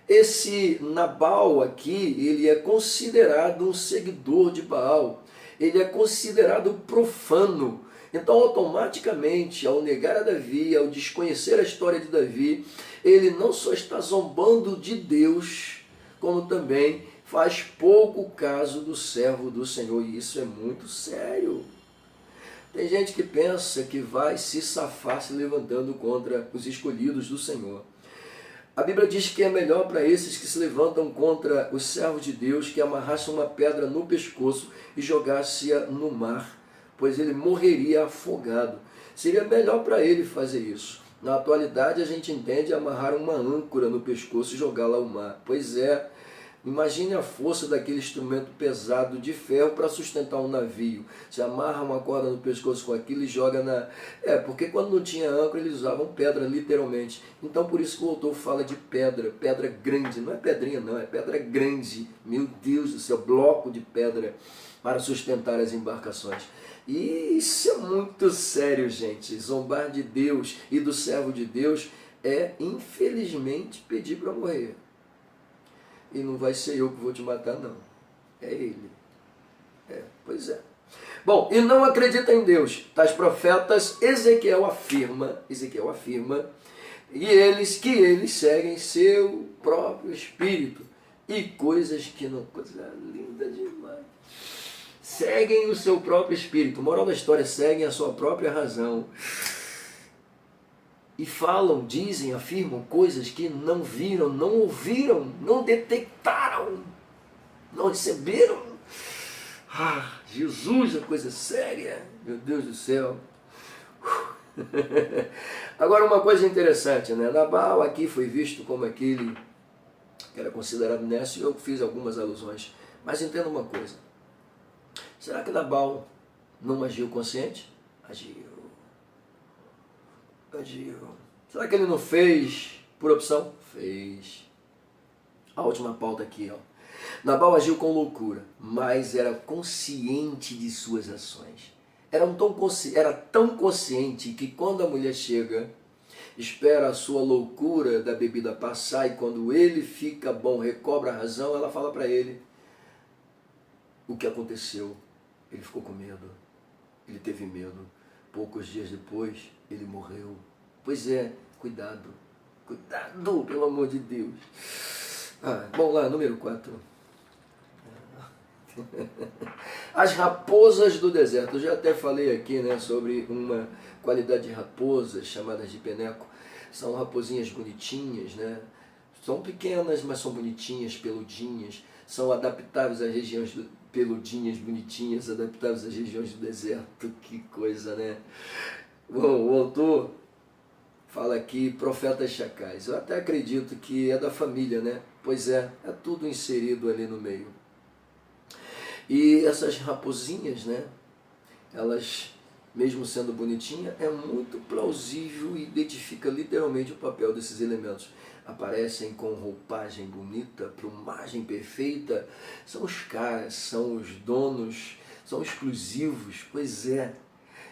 esse Nabal aqui, ele é considerado um seguidor de Baal. Ele é considerado profano. Então, automaticamente, ao negar a Davi, ao desconhecer a história de Davi, ele não só está zombando de Deus, como também faz pouco caso do servo do Senhor. E isso é muito sério. Tem gente que pensa que vai se safar se levantando contra os escolhidos do Senhor. A Bíblia diz que é melhor para esses que se levantam contra os servos de Deus que amarrasse uma pedra no pescoço e jogasse-a no mar, pois ele morreria afogado. Seria melhor para ele fazer isso. Na atualidade a gente entende amarrar uma âncora no pescoço e jogá-la ao mar. Pois é, imagine a força daquele instrumento pesado de ferro para sustentar um navio. Você amarra uma corda no pescoço com aquilo e joga na... porque quando não tinha âncora eles usavam pedra literalmente. Então por isso que o autor fala de pedra, pedra grande. Não é pedrinha não, é pedra grande. Meu Deus do céu, bloco de pedra para sustentar as embarcações. E isso é muito sério, gente. Zombar de Deus e do servo de Deus é, infelizmente, pedir para morrer. E não vai ser eu que vou te matar, não. É ele. Pois é. Bom, e não acredita em Deus. Tais profetas, Ezequiel afirma, e eles seguem seu próprio espírito. E coisas que não... Coisa linda demais. Seguem o seu próprio espírito. Moral da história, seguem a sua própria razão. E falam, dizem, afirmam coisas que não viram, não ouviram, não detectaram, não receberam. Jesus, é coisa séria, meu Deus do céu. Agora uma coisa interessante, né? Nabal aqui foi visto como aquele que era considerado nécio, e eu fiz algumas alusões. Mas entenda uma coisa. Será que Nabal não agiu consciente? Agiu. Será que ele não fez por opção? Fez. A última pauta aqui, ó. Nabal agiu com loucura, mas era consciente de suas ações. Era tão consciente que quando a mulher chega, espera a sua loucura da bebida passar e quando ele fica bom, recobra a razão, ela fala para ele o que aconteceu. Ele ficou com medo, ele teve medo. Poucos dias depois, ele morreu. Pois é, cuidado, pelo amor de Deus. Vamos lá, número 4. As raposas do deserto. Eu já até falei aqui, né, sobre uma qualidade de raposas chamadas de peneco. São raposinhas bonitinhas, né? São pequenas, mas são bonitinhas, peludinhas. São adaptáveis às regiões peludinhas, bonitinhas, adaptáveis às regiões do deserto. Que coisa, né? Bom, o autor fala aqui profetas chacais. Eu até acredito que é da família, né? Pois é tudo inserido ali no meio. E essas raposinhas, né? Elas, mesmo sendo bonitinha, é muito plausível e identifica literalmente o papel desses elementos. Aparecem com roupagem bonita, plumagem perfeita, são os caras, são os donos, são exclusivos, pois é.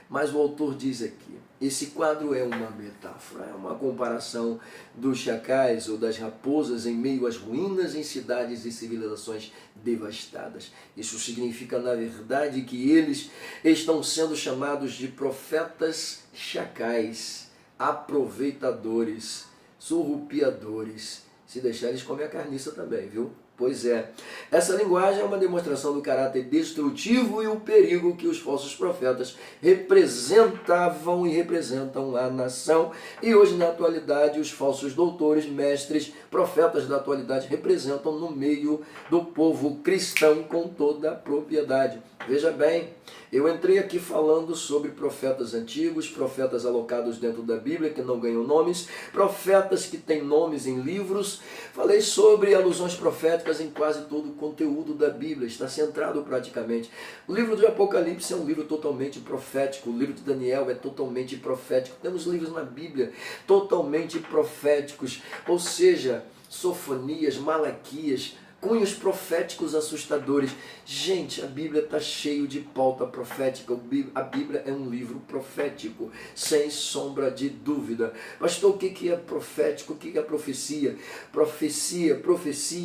Mas o autor diz aqui, esse quadro é uma metáfora, é uma comparação dos chacais ou das raposas em meio às ruínas em cidades e civilizações devastadas. Isso significa, na verdade, que eles estão sendo chamados de profetas chacais, aproveitadores, surrupiadores. Se deixar, eles comem a carniça também, viu? Pois é, essa linguagem é uma demonstração do caráter destrutivo e o perigo que os falsos profetas representavam e representam a nação. E hoje, na atualidade, os falsos doutores, mestres, profetas da atualidade representam no meio do povo cristão com toda a propriedade. Veja bem, eu entrei aqui falando sobre profetas antigos, profetas alocados dentro da Bíblia que não ganham nomes, profetas que têm nomes em livros. Falei sobre alusões proféticas em quase todo o conteúdo da Bíblia, está centrado praticamente. O livro do Apocalipse é um livro totalmente profético, o livro de Daniel é totalmente profético. Temos livros na Bíblia totalmente proféticos, ou seja, Sofonias, Malaquias, cunhos proféticos assustadores. Gente, a Bíblia está cheio de pauta profética. A Bíblia é um livro profético, sem sombra de dúvida. Pastor, o que é profético? O que é profecia? Profecia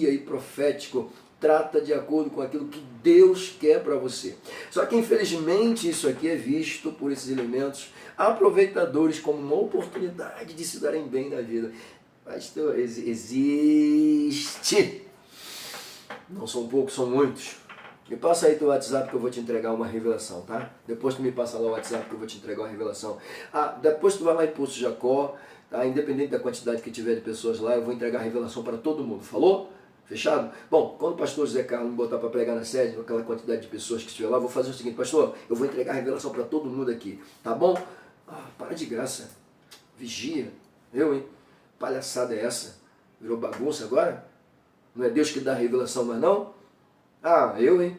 e profético trata de acordo com aquilo que Deus quer para você. Só que, infelizmente, isso aqui é visto por esses elementos aproveitadores como uma oportunidade de se darem bem na vida. Pastor, existe. Não são poucos, são muitos. Me passa aí teu WhatsApp que eu vou te entregar uma revelação, tá? Depois tu me passa lá o WhatsApp que eu vou te entregar uma revelação. Depois tu vai lá em Poço Jacó, tá? Independente da quantidade que tiver de pessoas lá, eu vou entregar a revelação para todo mundo. Falou? Fechado? Bom, quando o pastor José Carlos me botar para pregar na sede, aquela quantidade de pessoas que estiver lá, eu vou fazer o seguinte: pastor, eu vou entregar a revelação para todo mundo aqui, tá bom? Para de graça. Vigia. Eu, hein? Palhaçada é essa? Virou bagunça agora? Não é Deus que dá a revelação, mas não? Eu, hein?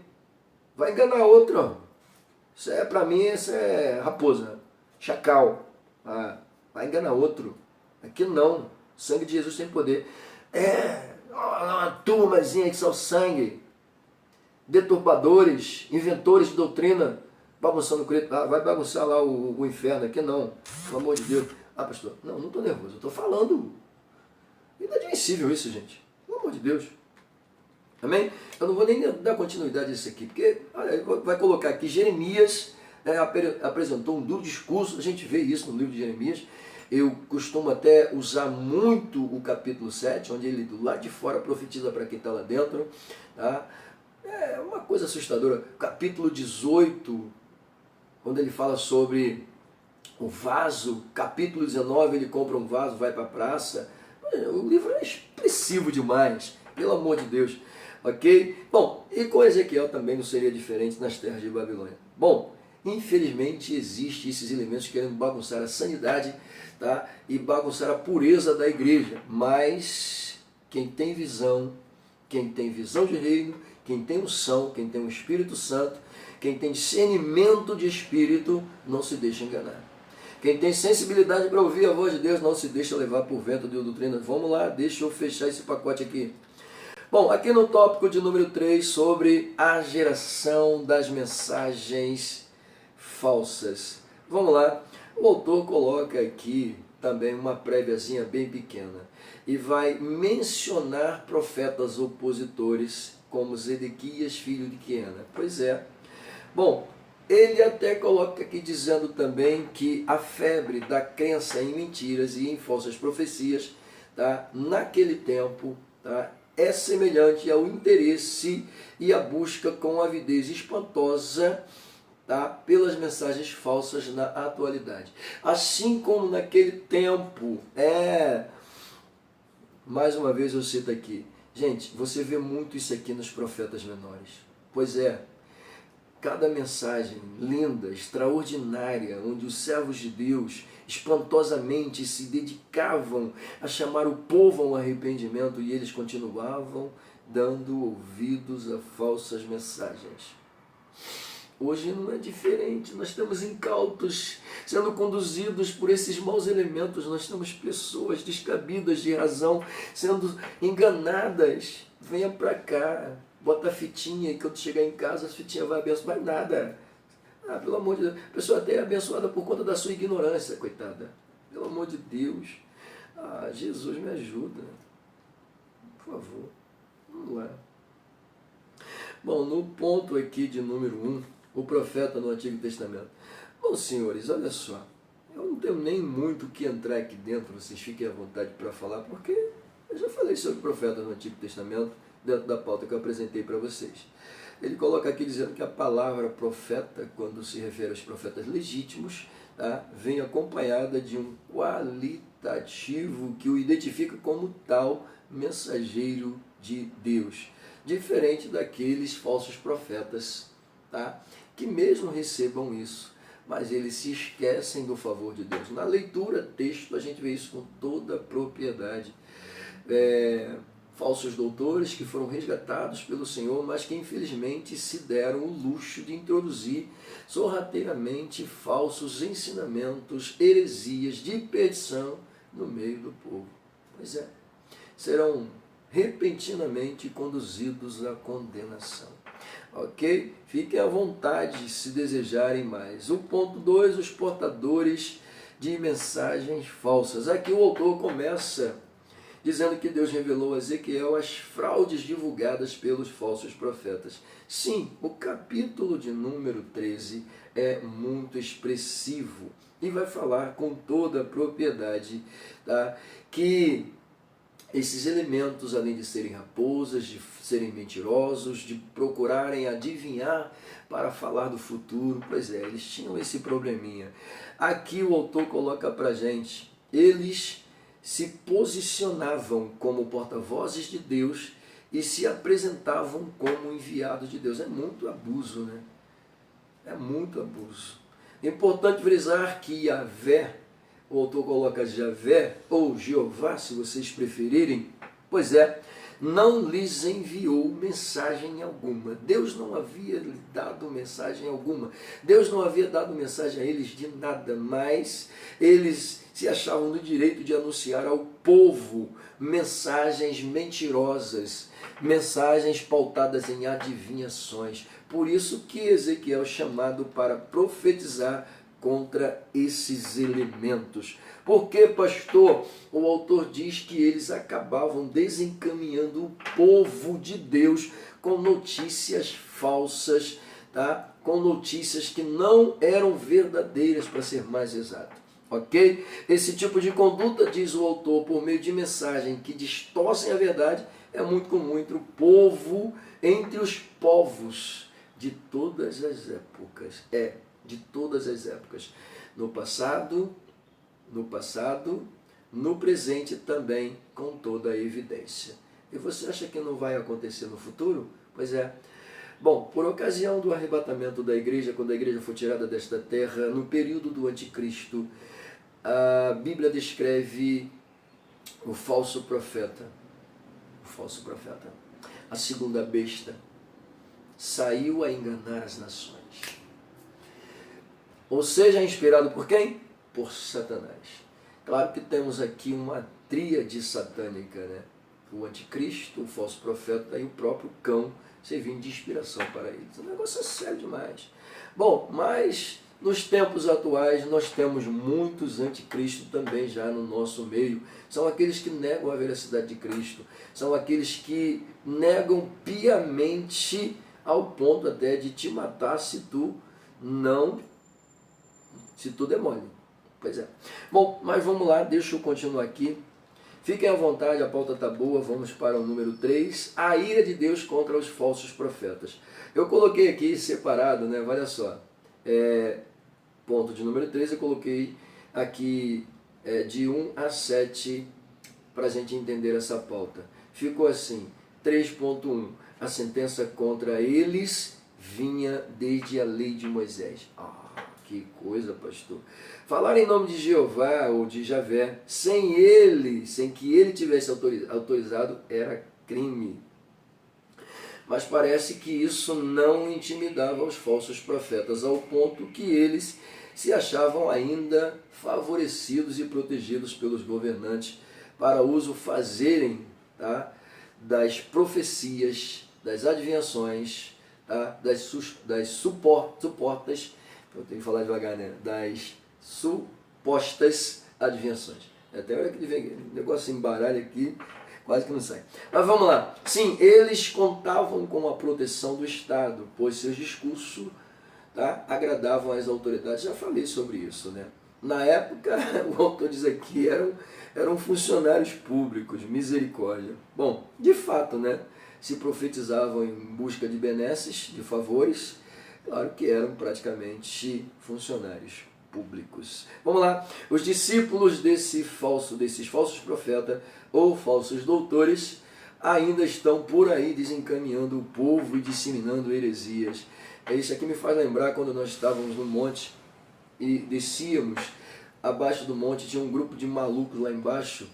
Vai enganar outro, ó. Isso é, pra mim, isso é raposa, chacal. Vai enganar outro. Aqui não. O sangue de Jesus tem poder. Uma turmazinha que só sangue. Deturpadores, inventores de doutrina, bagunçando o credo. Vai bagunçar lá o inferno. Aqui não. Pelo amor de Deus. Pastor, não estou nervoso. Eu estou falando. Inadmissível isso, gente. Pelo amor de Deus. Amém? Eu não vou nem dar continuidade a isso aqui, porque olha, vai colocar aqui, Jeremias apresentou um duro discurso, a gente vê isso no livro de Jeremias. Eu costumo até usar muito o capítulo 7, onde ele do lado de fora profetiza para quem está lá dentro. Tá? É uma coisa assustadora. Capítulo 18, quando ele fala sobre o vaso, capítulo 19, ele compra um vaso, vai para a praça. O livro é expressivo demais, pelo amor de Deus. Ok? Bom, e com Ezequiel também não seria diferente nas terras de Babilônia. Bom, infelizmente existem esses elementos querendo bagunçar a sanidade, tá? E bagunçar a pureza da igreja. Mas quem tem visão de reino, quem tem unção, quem tem o Espírito Santo, quem tem discernimento de espírito, não se deixa enganar. Quem tem sensibilidade para ouvir a voz de Deus não se deixa levar por vento de doutrina. Vamos lá, deixa eu fechar esse pacote aqui. Bom, aqui no tópico de número 3, sobre a geração das mensagens falsas. Vamos lá, o autor coloca aqui também uma préviazinha bem pequena e vai mencionar profetas opositores como Zedequias, filho de Queana. Pois é. Bom, ele até coloca aqui dizendo também que a febre da crença em mentiras e em falsas profecias, tá, naquele tempo, tá, é semelhante ao interesse e a busca com avidez espantosa, tá, pelas mensagens falsas na atualidade. Assim como naquele tempo, mais uma vez eu cito aqui, gente, você vê muito isso aqui nos profetas menores. Pois é, cada mensagem linda, extraordinária, onde os servos de Deus espantosamente se dedicavam a chamar o povo ao arrependimento e eles continuavam dando ouvidos a falsas mensagens. Hoje não é diferente, nós estamos incautos, sendo conduzidos por esses maus elementos, nós temos pessoas descabidas de razão, sendo enganadas. Venha para cá, bota a fitinha e quando chegar em casa a fitinha vai abençoar. Vai nada. Pelo amor de Deus, a pessoa até é abençoada por conta da sua ignorância, coitada. Pelo amor de Deus. Jesus me ajuda. Por favor, vamos lá. Bom, no ponto aqui de número 1, o profeta no Antigo Testamento. Bom, senhores, olha só, eu não tenho nem muito o que entrar aqui dentro, vocês fiquem à vontade para falar, porque eu já falei sobre o profeta no Antigo Testamento dentro da pauta que eu apresentei para vocês. Ele coloca aqui dizendo que a palavra profeta, quando se refere aos profetas legítimos, tá, vem acompanhada de um qualitativo que o identifica como tal mensageiro de Deus, diferente daqueles falsos profetas, tá, que mesmo recebam isso, mas eles se esquecem do favor de Deus. Na leitura, texto, a gente vê isso com toda a propriedade. Falsos doutores que foram resgatados pelo Senhor, mas que infelizmente se deram o luxo de introduzir sorrateiramente falsos ensinamentos, heresias de perdição no meio do povo. Pois é, serão repentinamente conduzidos à condenação. Ok? Fiquem à vontade se desejarem mais. O ponto 2, os portadores de mensagens falsas. Aqui o autor começa dizendo que Deus revelou a Ezequiel as fraudes divulgadas pelos falsos profetas. Sim, o capítulo de número 13 é muito expressivo e vai falar com toda a propriedade, tá, que esses elementos, além de serem raposas, de serem mentirosos, de procurarem adivinhar para falar do futuro, pois é, eles tinham esse probleminha. Aqui o autor coloca para a gente, eles se posicionavam como porta-vozes de Deus e se apresentavam como enviados de Deus. É muito abuso, né? É muito abuso. É importante frisar que Yahvé, o autor coloca Javé ou Jeová, se vocês preferirem, pois é, não lhes enviou mensagem alguma. Deus não havia lhe dado mensagem alguma. Deus não havia dado mensagem a eles de nada, mas eles se achavam no direito de anunciar ao povo mensagens mentirosas, mensagens pautadas em adivinhações. Por isso que Ezequiel é chamado para profetizar contra esses elementos. Porque, pastor, o autor diz que eles acabavam desencaminhando o povo de Deus com notícias falsas, tá? Com notícias que não eram verdadeiras, para ser mais exato. Ok? Esse tipo de conduta, diz o autor, por meio de mensagem que distorcem a verdade, é muito comum entre o povo, entre os povos de todas as épocas. De todas as épocas. No passado, no presente também, com toda a evidência. E você acha que não vai acontecer no futuro? Pois é. Bom, por ocasião do arrebatamento da igreja, quando a igreja for tirada desta terra, no período do anticristo, a Bíblia descreve o falso profeta, a segunda besta, saiu a enganar as nações. Ou seja, inspirado por quem? Por Satanás. Claro que temos aqui uma tríade satânica, né? O anticristo, o falso profeta e o próprio cão servindo de inspiração para eles. O negócio é sério demais. Bom, mas nos tempos atuais nós temos muitos anticristos também já no nosso meio. São aqueles que negam a veracidade de Cristo. São aqueles que negam piamente ao ponto até de te matar se tu der mole. Pois é. Bom, mas vamos lá, deixa eu continuar aqui. Fiquem à vontade, a pauta está boa, vamos para o número 3, a ira de Deus contra os falsos profetas. Eu coloquei aqui separado, né? Olha só, ponto de número 3, eu coloquei aqui de 1 a 7 para a gente entender essa pauta. Ficou assim, 3.1, a sentença contra eles vinha desde a lei de Moisés. Que coisa, pastor. Falar em nome de Jeová ou de Javé, sem que ele tivesse autorizado, era crime. Mas parece que isso não intimidava os falsos profetas, ao ponto que eles se achavam ainda favorecidos e protegidos pelos governantes para uso fazerem, tá, das profecias, das adivinhações, tá, das suportas, eu tenho que falar devagar, né? Das supostas adivinhações. Até a hora que vem o negócio embaralha aqui, quase que não sai. Mas vamos lá. Sim, eles contavam com a proteção do Estado, pois seus discursos, tá, agradavam às autoridades. Já falei sobre isso, né? Na época, o autor diz aqui, eram funcionários públicos, misericórdia. Bom, de fato, né? se profetizavam em busca de benesses, de favores, claro que eram praticamente funcionários públicos. Vamos lá, os discípulos desses falsos profetas ou falsos doutores ainda estão por aí desencaminhando o povo e disseminando heresias. Isso aqui me faz lembrar quando nós estávamos no monte e descíamos, abaixo do monte tinha um grupo de malucos lá embaixo,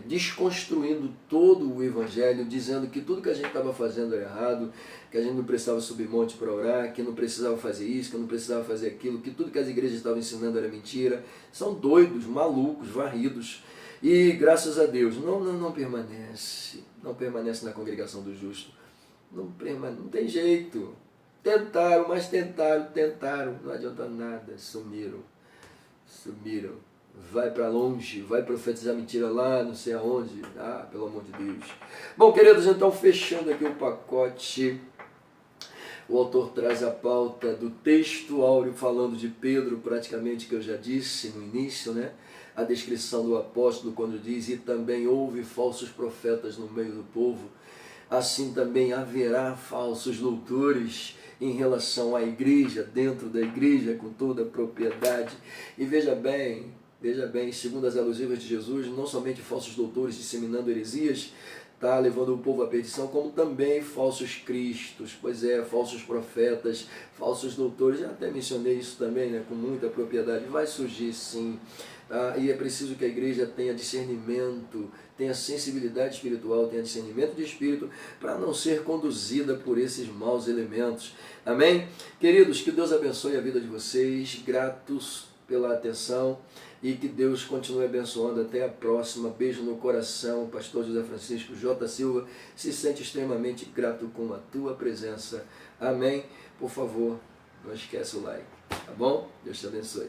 desconstruindo todo o evangelho, dizendo que tudo que a gente estava fazendo era errado, que a gente não precisava subir monte para orar, que não precisava fazer isso, que não precisava fazer aquilo, que tudo que as igrejas estavam ensinando era mentira. São doidos, malucos, varridos. E graças a Deus não permanece na congregação do justo. Não tem jeito. Tentaram, não adianta nada, sumiram. Vai para longe, vai profetizar mentira lá, não sei aonde. Pelo amor de Deus. Bom, queridos, então fechando aqui o pacote, o autor traz a pauta do texto áureo falando de Pedro, praticamente, que eu já disse no início, né? A descrição do apóstolo quando diz: e também houve falsos profetas no meio do povo, assim também haverá falsos doutores em relação à igreja, dentro da igreja, com toda a propriedade. E veja bem, segundo as alusivas de Jesus, não somente falsos doutores disseminando heresias, levando o povo à perdição, como também falsos cristos, falsos profetas, falsos doutores. Já até mencionei isso também, né, com muita propriedade. Vai surgir sim, e é preciso que a igreja tenha discernimento, tenha sensibilidade espiritual, tenha discernimento de espírito, para não ser conduzida por esses maus elementos. Amém? Queridos, que Deus abençoe a vida de vocês, gratos pela atenção, e que Deus continue abençoando. Até a próxima. Beijo no coração. Pastor José Francisco J. Silva se sente extremamente grato com a tua presença. Amém? Por favor, não esquece o like. Tá bom? Deus te abençoe.